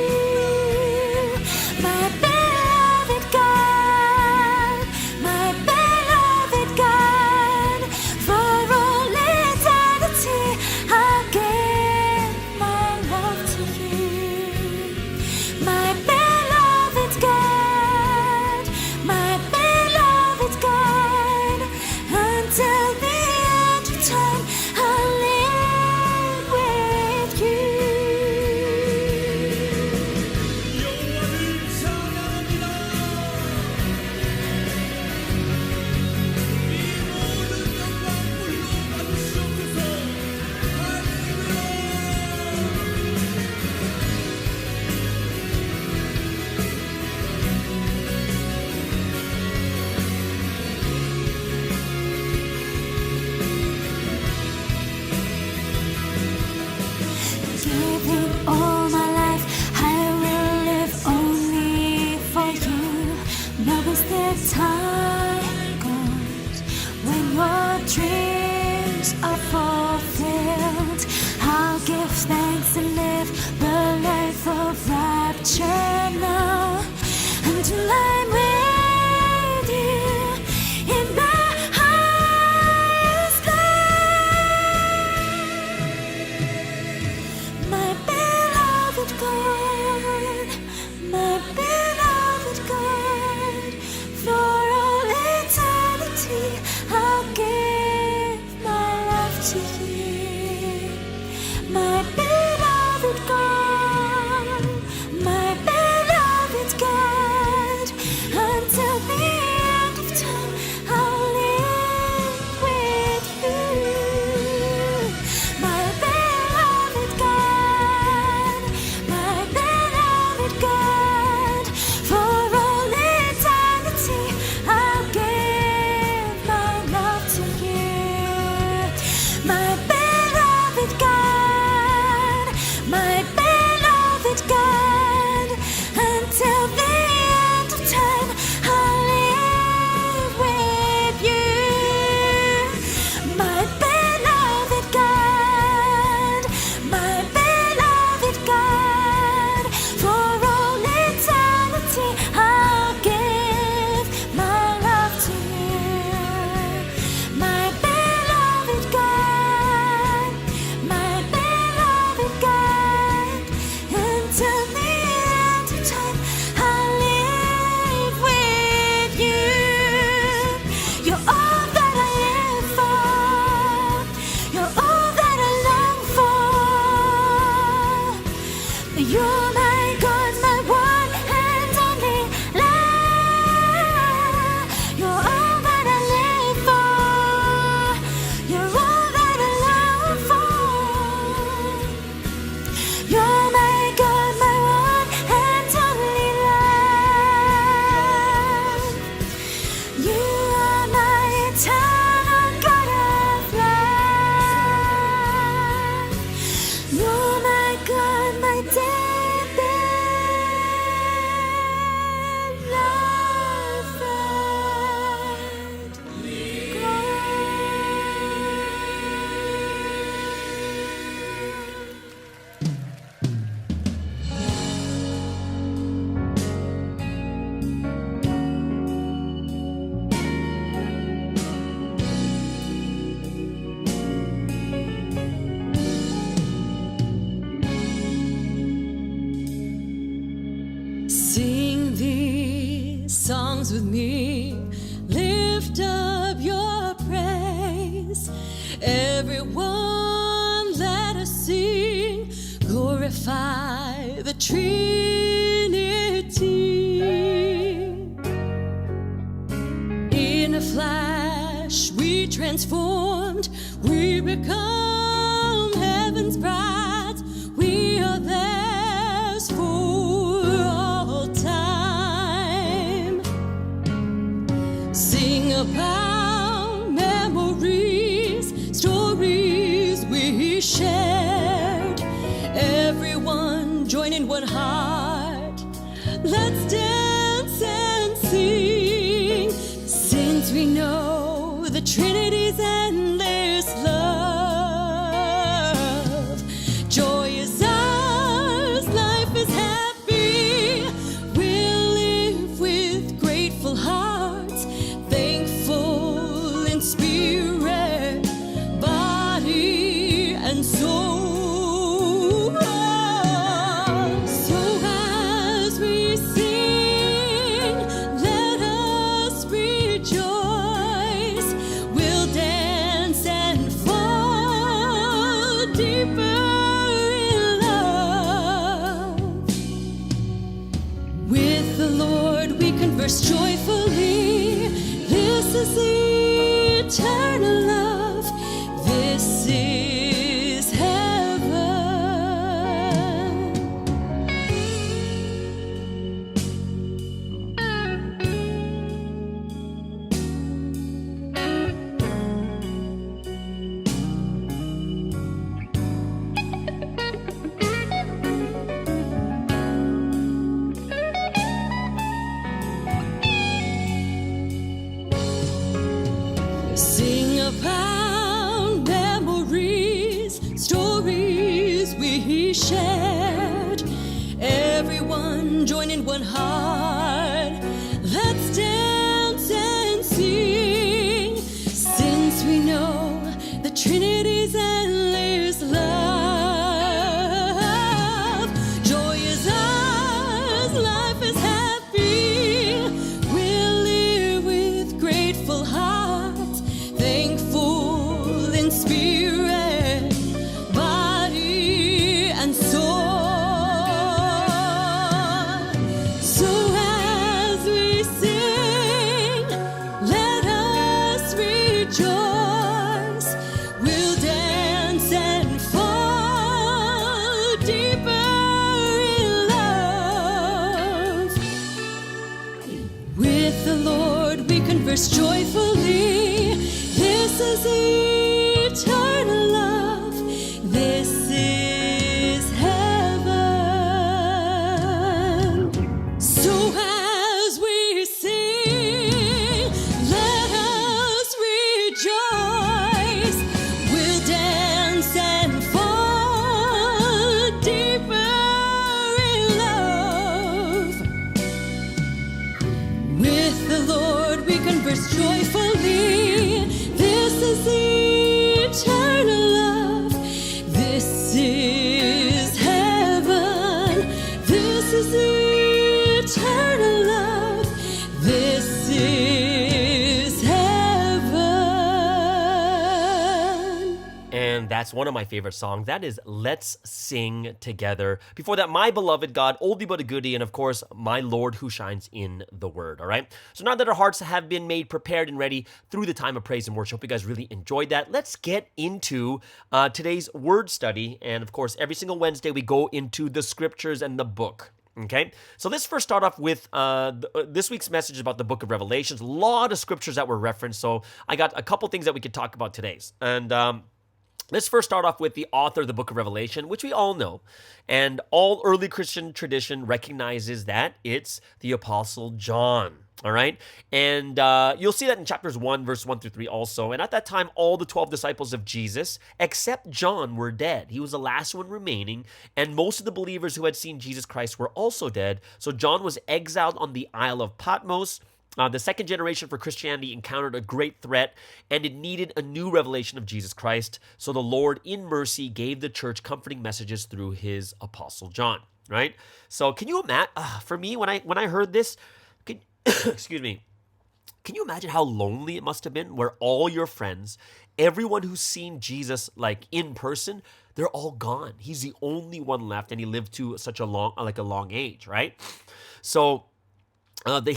My beloved God, my beloved God, for all eternity I'll give my love to you. My beloved God, my beloved God, until the end of time I'll live with you. Giving all my life, I will live only for you. Now is the time, God, when your dreams are fulfilled. I'll give thanks and live the life of rapture now, until I'm with you in the highest place. My beloved God, my beloved God, for all eternity I'll give You are my eternal God of love. You're my God, my deep Sing these songs with me, lift up your praise. Everyone, let us sing, glorify the Trinity. In a flash, we transformed, we become heaven's brides. We are theirs for all time. Sing about memories, stories we shared. Everyone join in one heart. Let's dance and sing. Since we know the Trinity's endless love, joy is ours, life is happy. We'll live with grateful hearts, thankful in spirit, body, and soul. So as we sing, let us rejoice. We'll dance and fall deeper in love. With the Lord we converse joyfully. This is eternal love. This is heaven. Sing about memories, stories we shared. Everyone join in one heart. Let's dance and sing. Since we know the Trinity's endless love, joy is ours, life is happy. We'll live with grateful hearts, thankful in spirit, body, and soul. So as we sing, let us rejoice. We'll dance and fall deeper in love. With the Lord we converse joyfully. This is eternal love. This is heaven. So as we sing, let us rejoice. We'll dance and fall deeper in love. With the Lord we converse joyfully. This is eternal love. This is heaven. This is eternal love. This is heaven. And that's one of my favorite songs. That is Let's Sing Together. Before that, My Beloved God, Oldie But a Goodie, and of course, My Lord Who Shines in the Word, all right? So now that our hearts have been made prepared and ready through the time of praise and worship, hope you guys really enjoyed that. Let's get into today's word study. And of course, every single Wednesday, we go into the scriptures and the book. Okay, so let's first start off with this week's message about the book of Revelations. A lot of scriptures that were referenced, so I got a couple things that we could talk about today. And let's first start off with the author of the book of Revelation, which we all know. And all early Christian tradition recognizes that it's the Apostle John. All right. And you'll see that in chapters 1, verse 1 through 3 also. And at that time, all the 12 disciples of Jesus, except John, were dead. He was the last one remaining. And most of the believers who had seen Jesus Christ were also dead. So John was exiled on the Isle of Patmos. The second generation for Christianity encountered a great threat, and it needed a new revelation of Jesus Christ. So the Lord, in mercy, gave the church comforting messages through his Apostle John. Right. So can you imagine? For me, when I heard this, excuse me. Can you imagine how lonely it must have been where all your friends, everyone who's seen Jesus like in person, they're all gone. He's the only one left, and he lived to such a long age, right? So the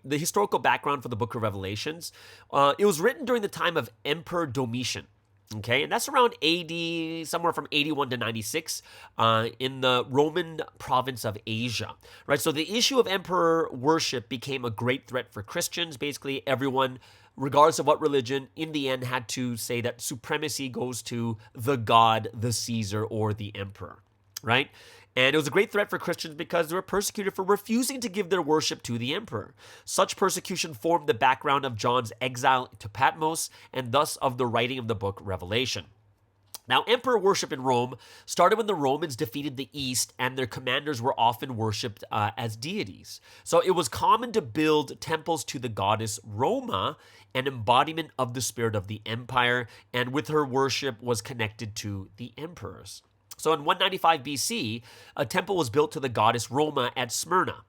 historical background for the book of Revelations, it was written during the time of Emperor Domitian. Okay, and that's around AD, somewhere from 81 to 96, in the Roman province of Asia, right? So the issue of emperor worship became a great threat for Christians. Basically, everyone, regardless of what religion, in the end had to say that supremacy goes to the god, the Caesar, or the emperor, right? And it was a great threat for Christians because they were persecuted for refusing to give their worship to the emperor. Such persecution formed the background of John's exile to Patmos and thus of the writing of the book Revelation. Now, emperor worship in Rome started when the Romans defeated the East, and their commanders were often worshipped as deities. So it was common to build temples to the goddess Roma, an embodiment of the spirit of the empire, and with her worship was connected to the emperors. So in 195 BC, a temple was built to the goddess Roma at Smyrna.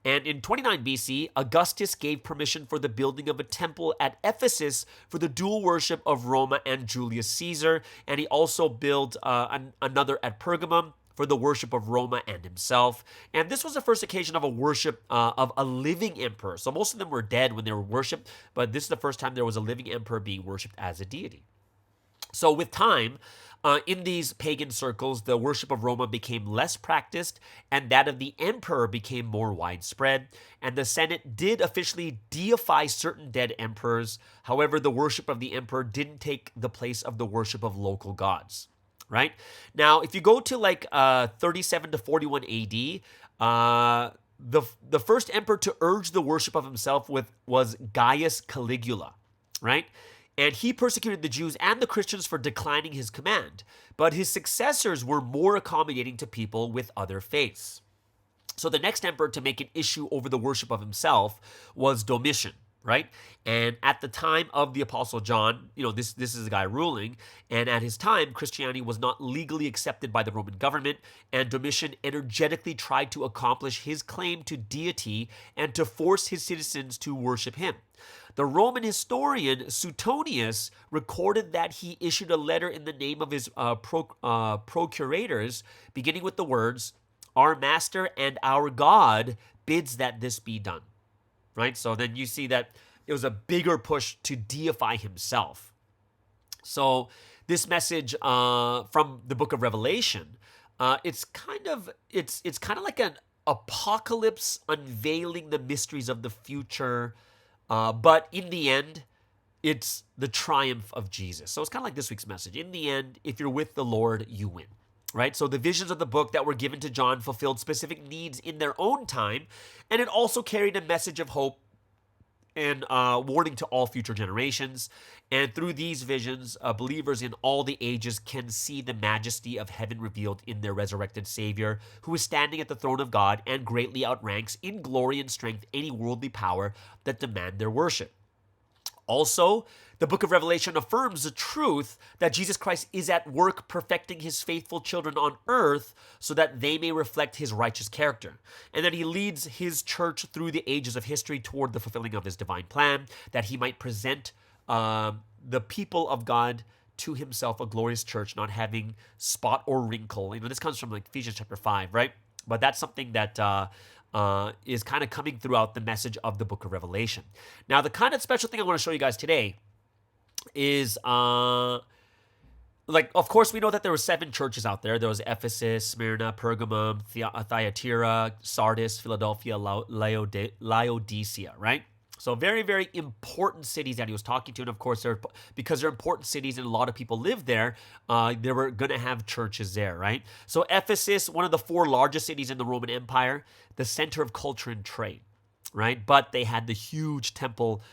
And in 29 BC, Augustus gave permission for the building of a temple at Ephesus for the dual worship of Roma and Julius Caesar. And he also built another at Pergamum for the worship of Roma and himself. And this was the first occasion of a worship of a living emperor. So most of them were dead when they were worshipped, but this is the first time there was a living emperor being worshipped as a deity. So with time, in these pagan circles, the worship of Roma became less practiced, and that of the emperor became more widespread. And the Senate did officially deify certain dead emperors. However, the worship of the emperor didn't take the place of the worship of local gods. Right? Now, if you go to like 37 to 41 AD, the first emperor to urge the worship of himself was Gaius Caligula. Right? And he persecuted the Jews and the Christians for declining his command. But his successors were more accommodating to people with other faiths. So the next emperor to make an issue over the worship of himself was Domitian, right? And at the time of the Apostle John, this is a guy ruling. And at his time, Christianity was not legally accepted by the Roman government. And Domitian energetically tried to accomplish his claim to deity and to force his citizens to worship him. The Roman historian Suetonius recorded that he issued a letter in the name of his procurators, beginning with the words, "Our master and our God bids that this be done." Right? So then you see that it was a bigger push to deify himself. So this message from the book of Revelation, it's kind of like an apocalypse unveiling the mysteries of the future. But in the end, it's the triumph of Jesus. So it's kind of like this week's message. In the end, if you're with the Lord, you win, right? So the visions of the book that were given to John fulfilled specific needs in their own time, and it also carried a message of hope and warning to all future generations. And through these visions, believers in all the ages can see the majesty of heaven revealed in their resurrected Savior, who is standing at the throne of God and greatly outranks in glory and strength any worldly power that demand their worship. Also, the book of Revelation affirms the truth that Jesus Christ is at work perfecting his faithful children on earth so that they may reflect his righteous character. And that he leads his church through the ages of history toward the fulfilling of his divine plan, that he might present the people of God to himself, a glorious church, not having spot or wrinkle. This comes from like Ephesians chapter 5, right? But that's something that is kind of coming throughout the message of the book of Revelation. Now, the kind of special thing I want to show you guys today is like, of course, we know that there were 7 churches out there. There was Ephesus, Smyrna, Pergamum, Thyatira, Sardis, Philadelphia, Laodicea, right? So very, very important cities that he was talking to. And of course, because they're important cities and a lot of people live there, they were going to have churches there, right? So Ephesus, one of the 4 largest cities in the Roman Empire, the center of culture and trade, right? But they had the huge temple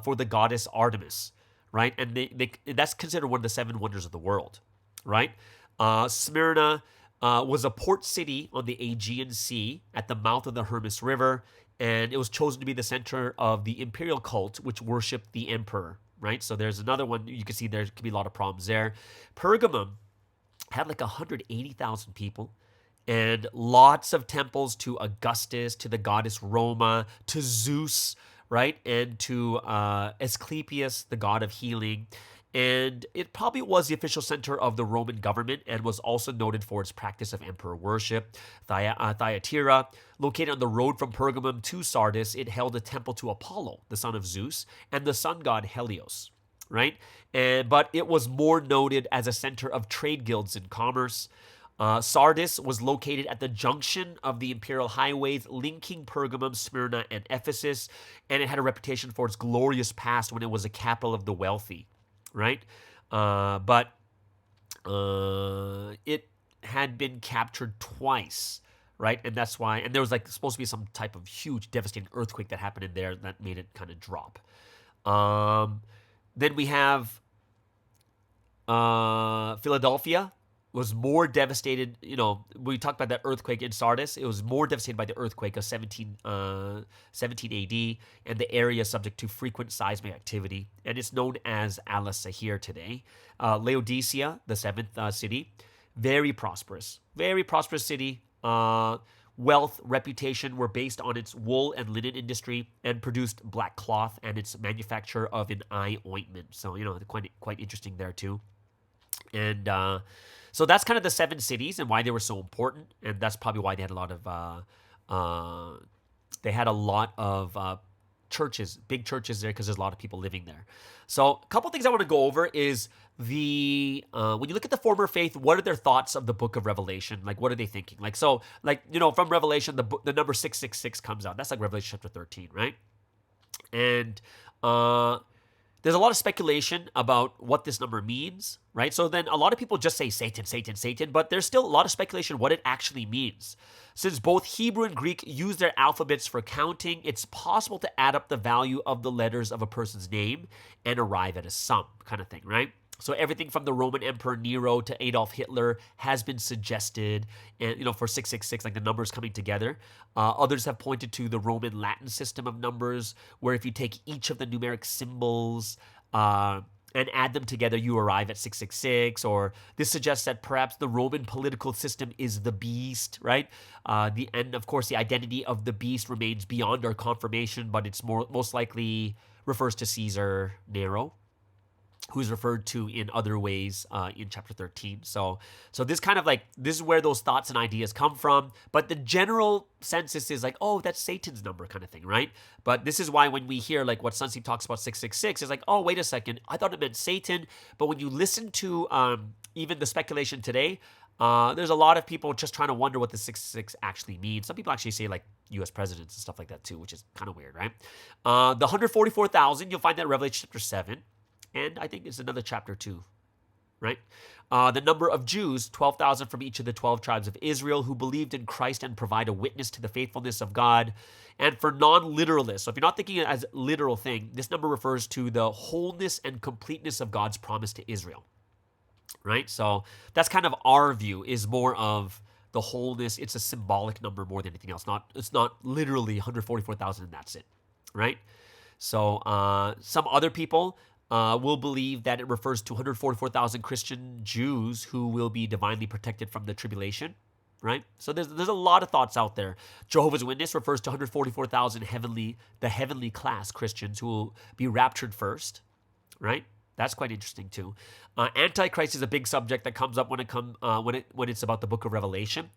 for the goddess Artemis, right? And that's considered one of the 7 wonders of the world, right? Smyrna was a port city on the Aegean Sea at the mouth of the Hermus River, and it was chosen to be the center of the imperial cult, which worshipped the emperor, right? So there's another one. You can see there could be a lot of problems there. Pergamum had like 180,000 people and lots of temples to Augustus, to the goddess Roma, to Zeus, right? And to Asclepius, the god of healing. And it probably was the official center of the Roman government and was also noted for its practice of emperor worship. Thyatira, located on the road from Pergamum to Sardis, it held a temple to Apollo, the son of Zeus, and the sun god Helios, right? But it was more noted as a center of trade guilds and commerce. Sardis was located at the junction of the imperial highways linking Pergamum, Smyrna, and Ephesus, and it had a reputation for its glorious past when it was a capital of the wealthy, right? But it had been captured twice, right? And that's why, and there was like supposed to be some type of huge devastating earthquake that happened in there that made it kind of drop. Then we have Philadelphia was more devastated. You know, we talked about that earthquake in Sardis. It was more devastated by the earthquake of 17 AD, and the area is subject to frequent seismic activity, and it's known as Al-Sahir today. Laodicea, the 7th city, very prosperous city. Wealth, reputation were based on its wool and linen industry and produced black cloth and its manufacture of an eye ointment. So, you know, quite interesting there too. And so that's kind of the 7 cities and why they were so important. And that's probably why they had a lot of churches, big churches there, because there's a lot of people living there. So a couple things I want to go over is when you look at the former faith, what are their thoughts of the book of Revelation? Like, what are they thinking? Like, so, like, you know, from Revelation, the number 666 comes out. That's like Revelation chapter 13, right? And there's a lot of speculation about what this number means, right? So then a lot of people just say Satan, Satan, Satan, but there's still a lot of speculation what it actually means. Since both Hebrew and Greek use their alphabets for counting, it's possible to add up the value of the letters of a person's name and arrive at a sum kind of thing, right? So everything from the Roman Emperor Nero to Adolf Hitler has been suggested, and you know, for 666, like the numbers coming together. Others have pointed to the Roman Latin system of numbers, where if you take each of the numeric symbols and add them together, you arrive at 666. Or this suggests that perhaps the Roman political system is the beast, right? And of course, the identity of the beast remains beyond our confirmation, but it's most likely refers to Caesar Nero, who's referred to in other ways in chapter 13. So this kind of like, this is where those thoughts and ideas come from. But the general census is like, oh, that's Satan's number kind of thing, right? But this is why when we hear like what Sunseep talks about 666, it's like, oh, wait a second, I thought it meant Satan. But when you listen to even the speculation today, there's a lot of people just trying to wonder what the 666 actually means. Some people actually say like U.S. presidents and stuff like that too, which is kind of weird, right? The 144,000, you'll find that in Revelation chapter 7. And I think it's another chapter 2, right? The number of Jews, 12,000 from each of the 12 tribes of Israel who believed in Christ and provide a witness to the faithfulness of God. And for non-literalists, so if you're not thinking it as a literal thing, this number refers to the wholeness and completeness of God's promise to Israel, right? So that's kind of our view, is more of the wholeness. It's a symbolic number more than anything else. It's not literally 144,000 and that's it, right? So some other people will believe that it refers to 144,000 Christian Jews who will be divinely protected from the tribulation, right? So there's a lot of thoughts out there. Jehovah's Witness refers to 144,000 the heavenly class Christians who will be raptured first, right? That's quite interesting too. Antichrist is a big subject that comes up when it's about the book of Revelation,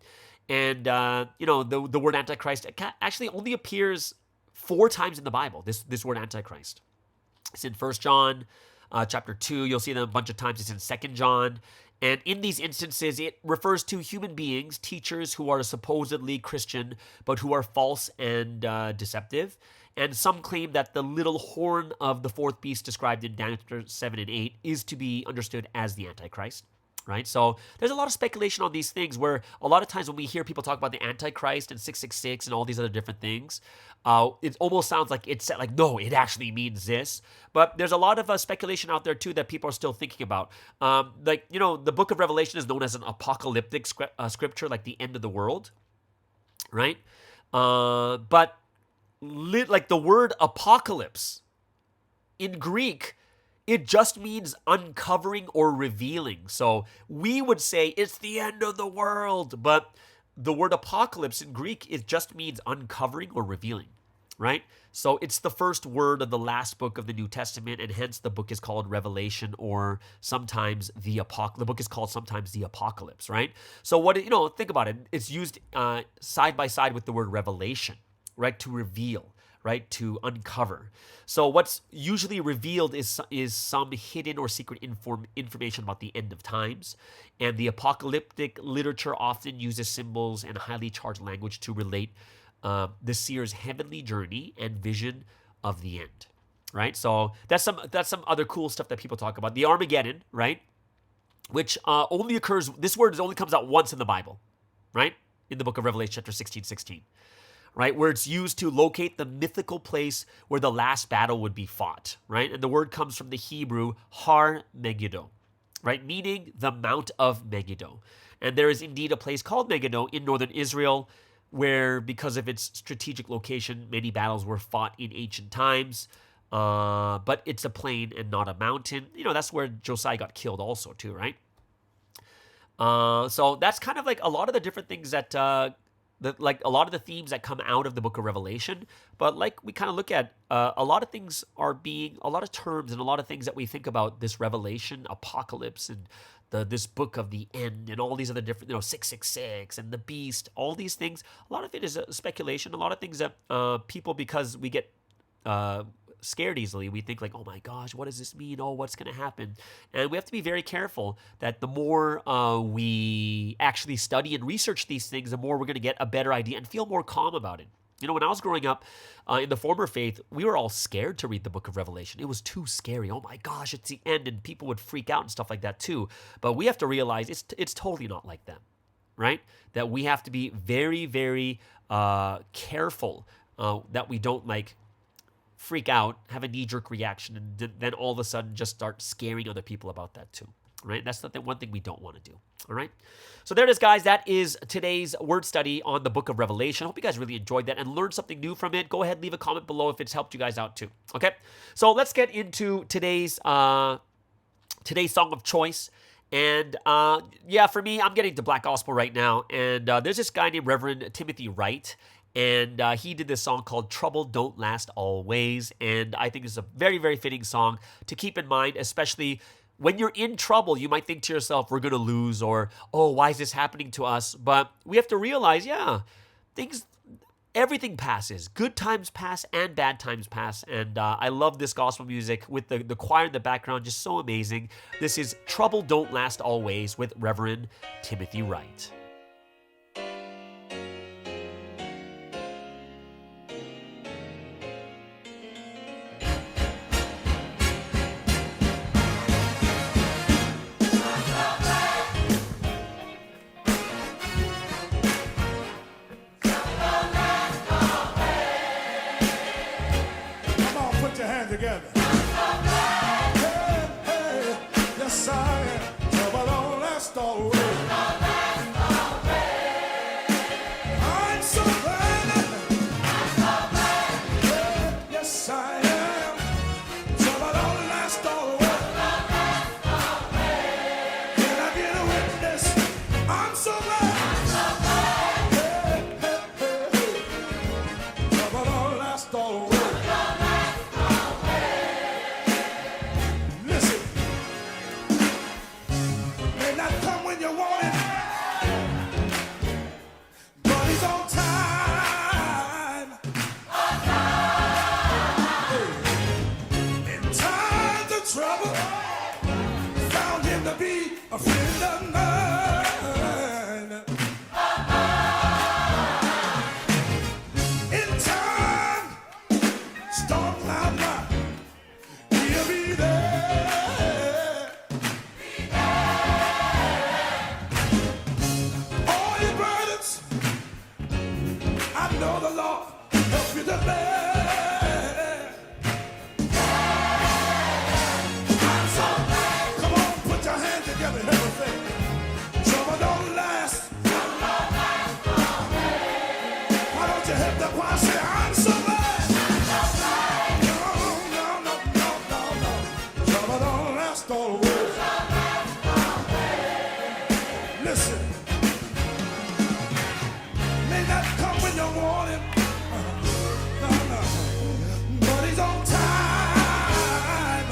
and the word Antichrist actually only appears 4 times in the Bible. This word Antichrist. It's in 1 John chapter 2. You'll see them a bunch of times. It's in 2 John. And in these instances, it refers to human beings, teachers who are supposedly Christian, but who are false and deceptive. And some claim that the little horn of the fourth beast described in Daniel 7 and 8 is to be understood as the Antichrist. Right? So there's a lot of speculation on these things where a lot of times when we hear people talk about the Antichrist and 666 and all these other different things, it almost sounds like it's like, no, it actually means this. But there's a lot of speculation out there too that people are still thinking about. The book of Revelation is known as an apocalyptic scripture, like the end of the world, right? But like the word apocalypse in Greek, it just means uncovering or revealing. So we would say it's the end of the world, but the word apocalypse in Greek, it just means uncovering or revealing, right? So it's the first word of the last book of the New Testament, and hence the book is called Revelation, or sometimes the book is called sometimes the Apocalypse, right? So think about it. It's used side by side with the word revelation, right? To reveal, right? To uncover. So what's usually revealed is some hidden or secret information about the end of times. And the apocalyptic literature often uses symbols and highly charged language to relate the seer's heavenly journey and vision of the end, right? So that's some other cool stuff that people talk about. The Armageddon, right? Which only occurs, this word only comes out once in the Bible, right? In the book of Revelation, chapter 16:16. Right, where it's used to locate the mythical place where the last battle would be fought, right? And the word comes from the Hebrew Har Megiddo, right? Meaning the Mount of Megiddo. And there is indeed a place called Megiddo in northern Israel where, because of its strategic location, many battles were fought in ancient times. But it's a plain and not a mountain. That's where Josiah got killed also too, right? So that's kind of like a lot of the different things that... like a lot of the themes that come out of the book of Revelation. But like we kind of look at, a lot of things a lot of terms and a lot of things that we think about this Revelation, apocalypse, and this book of the end, and all these other different, 666 and the beast, all these things. A lot of it is speculation. A lot of things that people, because we get scared easily, we think like, oh my gosh, what does this mean? Oh, what's going to happen? And we have to be very careful that the more we actually study and research these things, the more we're going to get a better idea and feel more calm about it. When I was growing up in the former faith, we were all scared to read the book of Revelation. It was too scary. Oh my gosh, it's the end, and people would freak out and stuff like that too. But we have to realize it's totally not like that, right? That we have to be very, very careful that we don't freak out, have a knee-jerk reaction, and then all of a sudden just start scaring other people about that too, right? That's the one thing we don't want to do, all right? So there it is, guys. That is today's word study on the book of Revelation. I hope you guys really enjoyed that and learned something new from it. Go ahead, leave a comment below if it's helped you guys out too, okay? So let's get into today's song of choice. And for me, I'm getting to Black Gospel right now, and there's this guy named Reverend Timothy Wright. And he did this song called Trouble Don't Last Always. And I think it's a very, very fitting song to keep in mind, especially when you're in trouble. You might think to yourself, we're going to lose, or, oh, why is this happening to us? But we have to realize, everything passes. Good times pass and bad times pass. And I love this gospel music with the choir in the background, just so amazing. This is Trouble Don't Last Always with Reverend Timothy Wright. Together. Hey, yes I am. Trouble don't last always. a friend of mine. In time, storm cloud night, he'll be there. All your burdens, I know the Lord help you to bear. I'm so glad. Come on, put your hands together and everything. Trouble don't last. Why don't you hit the choir and say, I'm so glad. No, no, no, no, no, no. Trouble don't last always. Listen. May not come when you want him. No, no. But he's on time.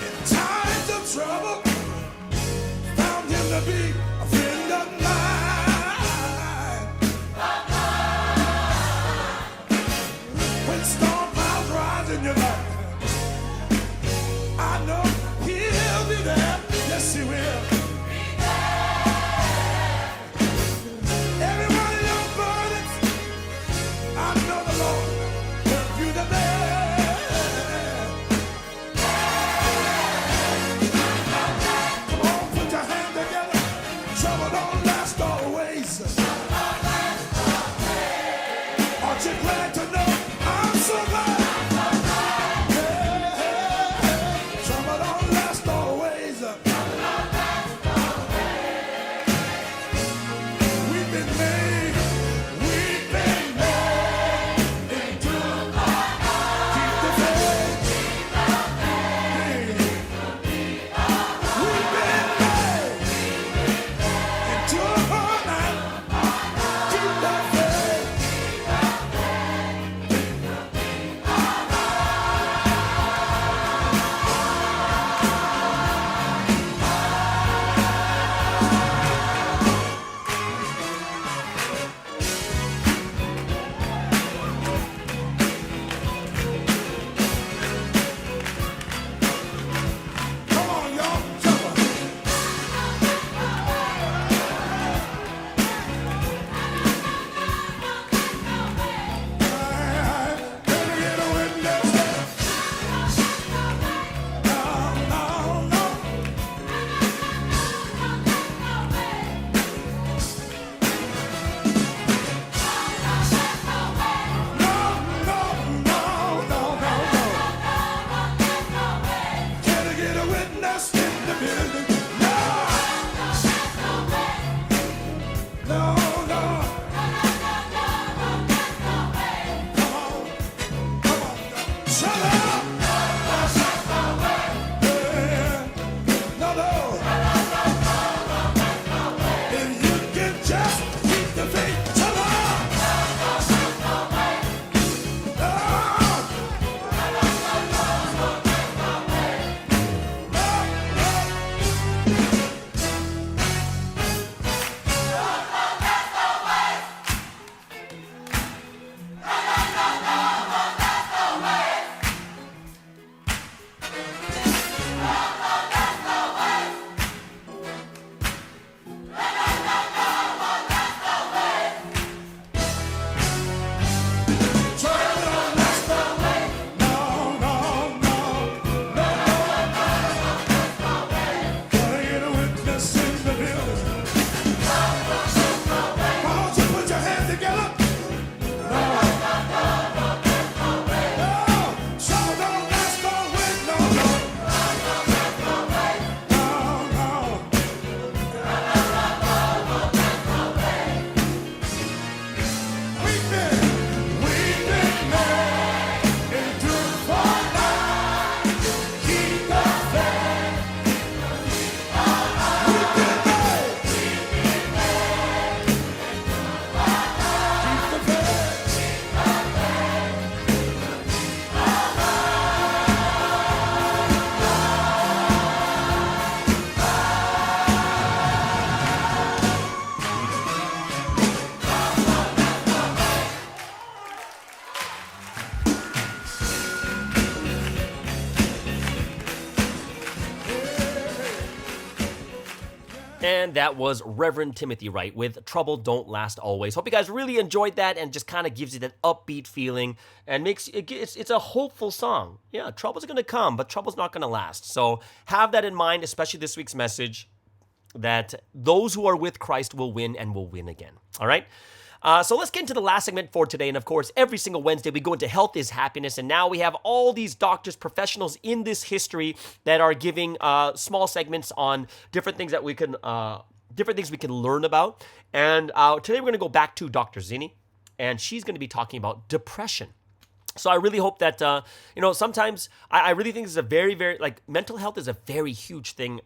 In times of trouble, found him to be a friend of mine. When storm clouds rise in your life, I know he'll be there. Yes, he will. Every one of your burdens, I know the Lord help you to bear. Come on, put your hand together. Trouble don't last always. Aren't you glad to know I'm so glad? Hey, hey, hey. Trouble don't last always. And that was Reverend Timothy Wright with Trouble Don't Last Always. Hope you guys really enjoyed that and just kind of gives you that upbeat feeling and it's a hopeful song. Yeah, trouble's going to come, but trouble's not going to last. So have that in mind, especially this week's message, that those who are with Christ will win and will win again. All right? So let's get into the last segment for today. And of course, every single Wednesday, we go into Health is Happiness. And now we have all these doctors, professionals in this history that are giving small segments on different things that we can learn about. And today we're going to go back to Dr. Zinni, and she's going to be talking about depression. So I really hope that, sometimes I really think this is a very, very, mental health is a very huge thing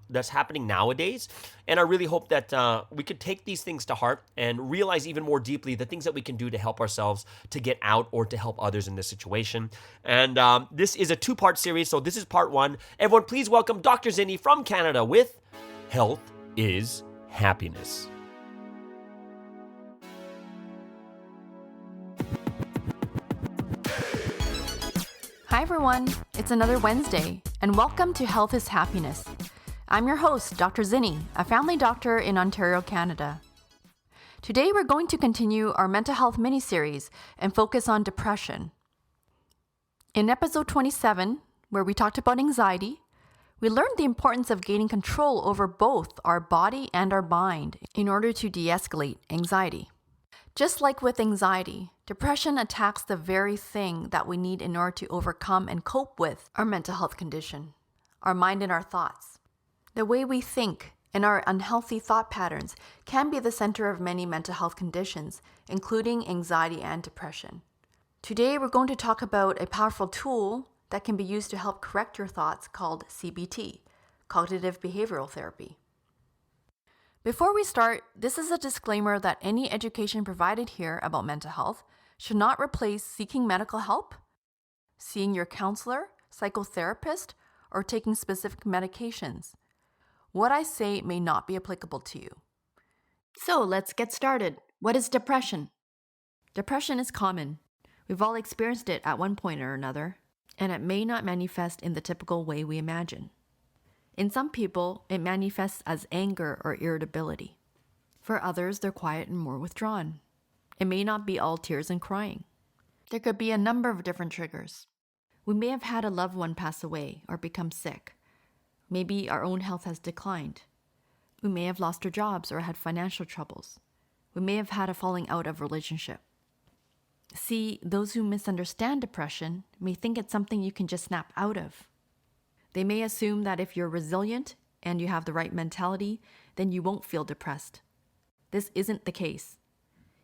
that's happening nowadays. And I really hope that we could take these things to heart and realize even more deeply the things that we can do to help ourselves to get out or to help others in this situation. And this is a 2-part series, so this is part 1. Everyone, please welcome Dr. Zinni from Canada with Health is Happiness. Hi everyone, it's another Wednesday, and welcome to Health is Happiness. I'm your host, Dr. Zinni, a family doctor in Ontario, Canada. Today we're going to continue our mental health mini-series and focus on depression. In episode 27, where we talked about anxiety, we learned the importance of gaining control over both our body and our mind in order to de-escalate anxiety. Just like with anxiety, depression attacks the very thing that we need in order to overcome and cope with our mental health condition, our mind and our thoughts. The way we think and our unhealthy thought patterns can be the center of many mental health conditions, including anxiety and depression. Today, we're going to talk about a powerful tool that can be used to help correct your thoughts called CBT, Cognitive Behavioral Therapy. Before we start, this is a disclaimer that any education provided here about mental health should not replace seeking medical help, seeing your counselor, psychotherapist, or taking specific medications. What I say may not be applicable to you. So let's get started. What is depression? Depression is common. We've all experienced it at one point or another, and it may not manifest in the typical way we imagine. In some people, it manifests as anger or irritability. For others, they're quiet and more withdrawn. It may not be all tears and crying. There could be a number of different triggers. We may have had a loved one pass away or become sick. Maybe our own health has declined. We may have lost our jobs or had financial troubles. We may have had a falling out of relationship. See, those who misunderstand depression may think it's something you can just snap out of. They may assume that if you're resilient and you have the right mentality, then you won't feel depressed. This isn't the case.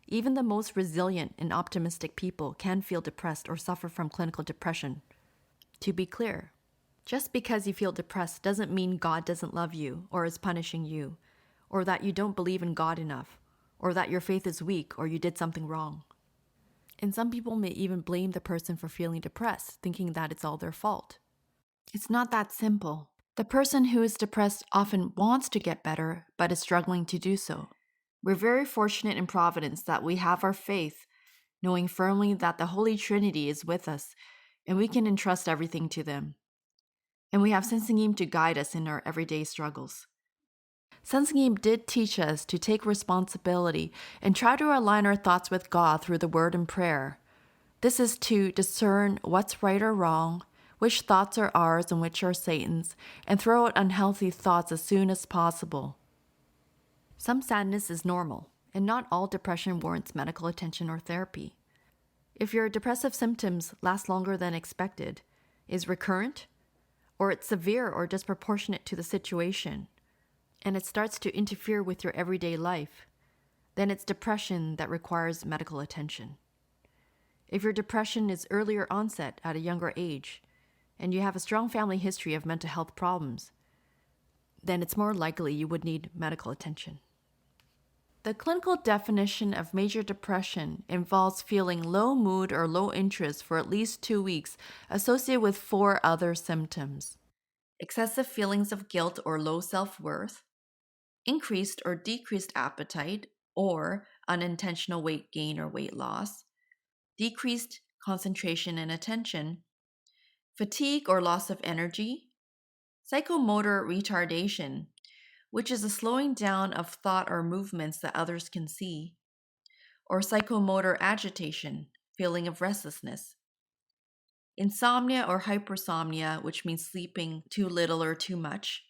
Even the most resilient and optimistic people can feel depressed or suffer from clinical depression. To be clear, just because you feel depressed doesn't mean God doesn't love you or is punishing you, or that you don't believe in God enough, or that your faith is weak or you did something wrong. And some people may even blame the person for feeling depressed, thinking that it's all their fault. It's not that simple. The person who is depressed often wants to get better, but is struggling to do so. We're very fortunate in Providence that we have our faith, knowing firmly that the Holy Trinity is with us, and we can entrust everything to them. And we have Sensingim to guide us in our everyday struggles. Sensingim did teach us to take responsibility and try to align our thoughts with God through the word and prayer. This is to discern what's right or wrong, which thoughts are ours and which are Satan's, and throw out unhealthy thoughts as soon as possible. Some sadness is normal, and not all depression warrants medical attention or therapy. If your depressive symptoms last longer than expected, is recurrent, or it's severe or disproportionate to the situation, and it starts to interfere with your everyday life, then it's depression that requires medical attention. If your depression is earlier onset at a younger age, and you have a strong family history of mental health problems, then it's more likely you would need medical attention. The clinical definition of major depression involves feeling low mood or low interest for at least 2 weeks, associated with 4 other symptoms: excessive feelings of guilt or low self-worth, increased or decreased appetite or unintentional weight gain or weight loss, decreased concentration and attention, fatigue or loss of energy, psychomotor retardation, which is a slowing down of thought or movements that others can see, or psychomotor agitation, feeling of restlessness. Insomnia or hypersomnia, which means sleeping too little or too much.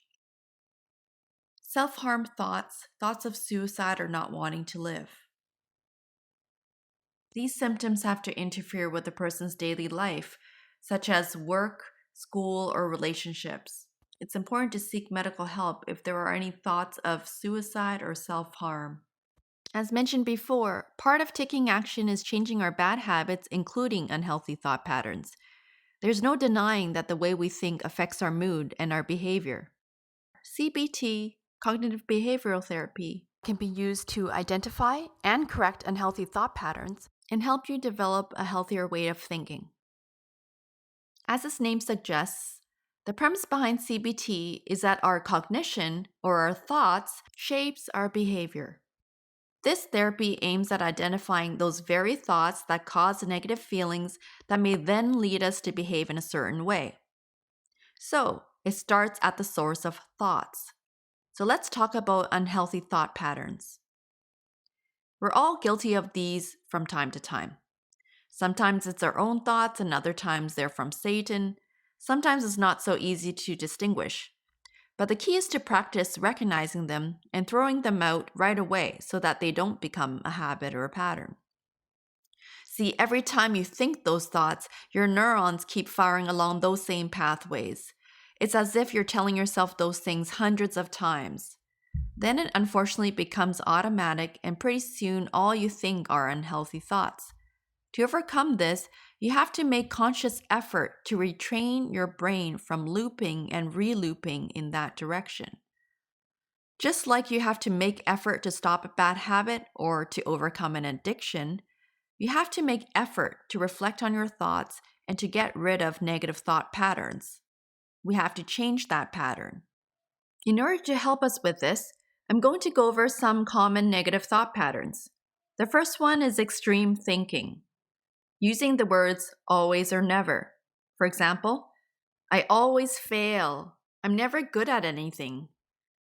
Self-harm thoughts, thoughts of suicide or not wanting to live. These symptoms have to interfere with a person's daily life, such as work, school, or relationships. It's important to seek medical help if there are any thoughts of suicide or self-harm. As mentioned before, part of taking action is changing our bad habits, including unhealthy thought patterns. There's no denying that the way we think affects our mood and our behavior. CBT, cognitive behavioral therapy, can be used to identify and correct unhealthy thought patterns and help you develop a healthier way of thinking. As its name suggests, the premise behind CBT is that our cognition, or our thoughts, shapes our behavior. This therapy aims at identifying those very thoughts that cause negative feelings that may then lead us to behave in a certain way. So, it starts at the source of thoughts. So let's talk about unhealthy thought patterns. We're all guilty of these from time to time. Sometimes it's our own thoughts, and other times they're from Satan. Sometimes it's not so easy to distinguish. But the key is to practice recognizing them and throwing them out right away so that they don't become a habit or a pattern. See, every time you think those thoughts, your neurons keep firing along those same pathways. It's as if you're telling yourself those things hundreds of times. Then it unfortunately becomes automatic, and pretty soon all you think are unhealthy thoughts. To overcome this, you have to make conscious effort to retrain your brain from looping and re-looping in that direction. Just like you have to make effort to stop a bad habit or to overcome an addiction, you have to make effort to reflect on your thoughts and to get rid of negative thought patterns. We have to change that pattern. In order to help us with this, I'm going to go over some common negative thought patterns. The first one is extreme thinking. Using the words always or never. For example, I always fail. I'm never good at anything.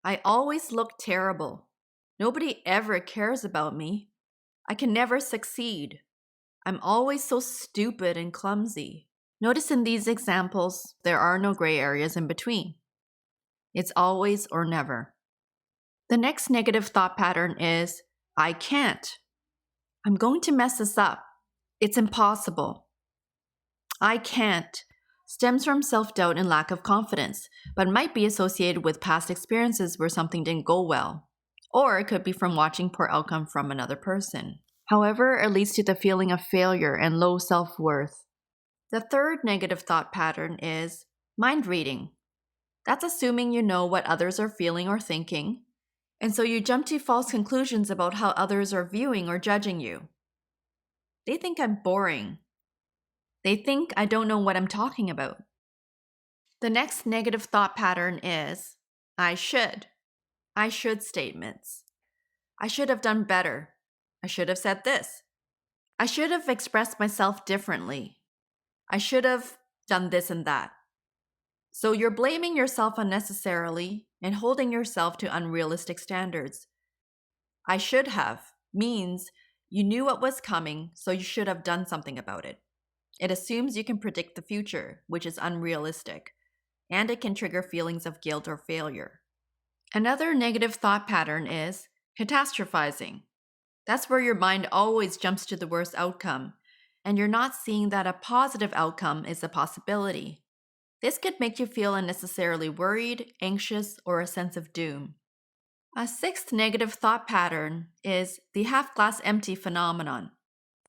I always look terrible. Nobody ever cares about me. I can never succeed. I'm always so stupid and clumsy. Notice in these examples, there are no gray areas in between. It's always or never. The next negative thought pattern is, I can't. I'm going to mess this up. It's impossible. I can't stems from self-doubt and lack of confidence, but might be associated with past experiences where something didn't go well. Or it could be from watching poor outcome from another person. However, it leads to the feeling of failure and low self-worth. The third negative thought pattern is mind reading. That's assuming you know what others are feeling or thinking, and so you jump to false conclusions about how others are viewing or judging you. They think I'm boring. They think I don't know what I'm talking about. The next negative thought pattern is, I should. I should statements. I should have done better. I should have said this. I should have expressed myself differently. I should have done this and that. So you're blaming yourself unnecessarily and holding yourself to unrealistic standards. I should have means you knew what was coming, so you should have done something about it. It assumes you can predict the future, which is unrealistic, and it can trigger feelings of guilt or failure. Another negative thought pattern is catastrophizing. That's where your mind always jumps to the worst outcome, and you're not seeing that a positive outcome is a possibility. This could make you feel unnecessarily worried, anxious, or a sense of doom. A sixth negative thought pattern is the half-glass empty phenomenon.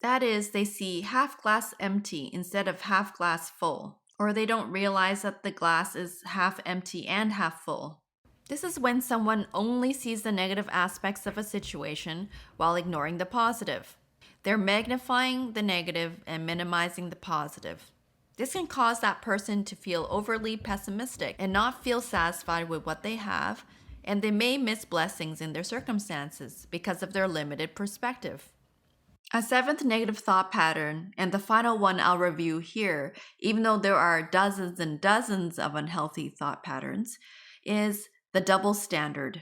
That is, they see half glass empty instead of half glass full, or they don't realize that the glass is half empty and half full. This is when someone only sees the negative aspects of a situation while ignoring the positive. They're magnifying the negative and minimizing the positive. This can cause that person to feel overly pessimistic and not feel satisfied with what they have, and they may miss blessings in their circumstances because of their limited perspective. A seventh negative thought pattern, and the final one I'll review here, even though there are dozens and dozens of unhealthy thought patterns, is the double standard.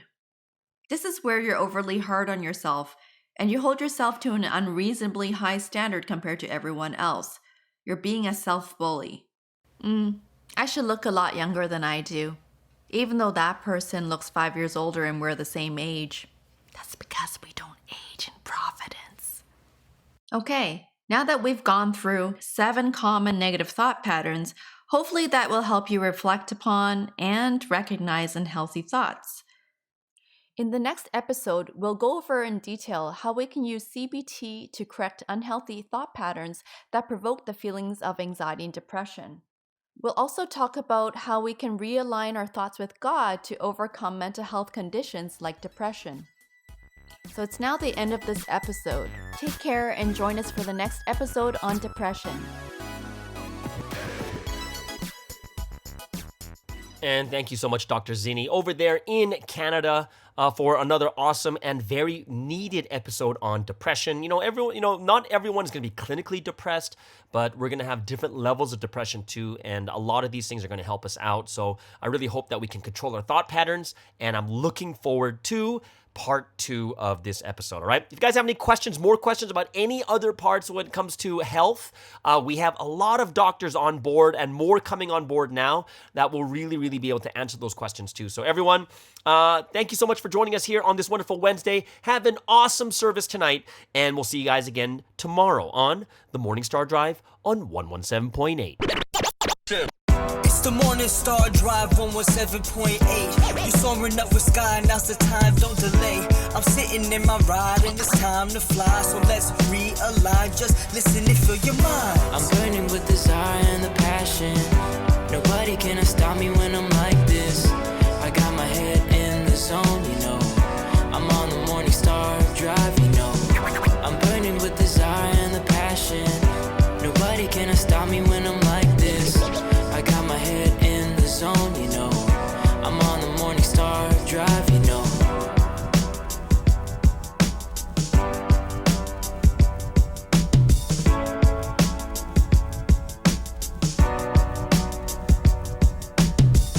This is where you're overly hard on yourself and you hold yourself to an unreasonably high standard compared to everyone else. You're being a self-bully. I should look a lot younger than I do, even though that person looks 5 years older and we're the same age. That's because we don't age in Providence. Okay, now that we've gone through 7 common negative thought patterns, hopefully that will help you reflect upon and recognize unhealthy thoughts. In the next episode, we'll go over in detail how we can use CBT to correct unhealthy thought patterns that provoke the feelings of anxiety and depression. We'll also talk about how we can realign our thoughts with God to overcome mental health conditions like depression. So it's now the end of this episode. Take care and join us for the next episode on depression. And thank you so much, Dr. Zinni, over there in Canada, for another awesome and very needed episode on depression. Not everyone is going to be clinically depressed, but we're going to have different levels of depression too, and a lot of these things are going to help us out. So I really hope that we can control our thought patterns, and I'm looking forward to part 2 of this episode, all right? If you guys have any questions, more questions about any other parts when it comes to health, we have a lot of doctors on board and more coming on board now that will really, really be able to answer those questions too. So everyone, thank you so much for joining us here on this wonderful Wednesday. Have an awesome service tonight, and we'll see you guys again tomorrow on the Morning Star Drive on 117.8. It's the Morning Star Drive 117.8. You soaring up with sky, now's the time, don't delay. I'm sitting in my ride and it's time to fly. So let's realign, just listen and feel your mind. I'm burning with desire and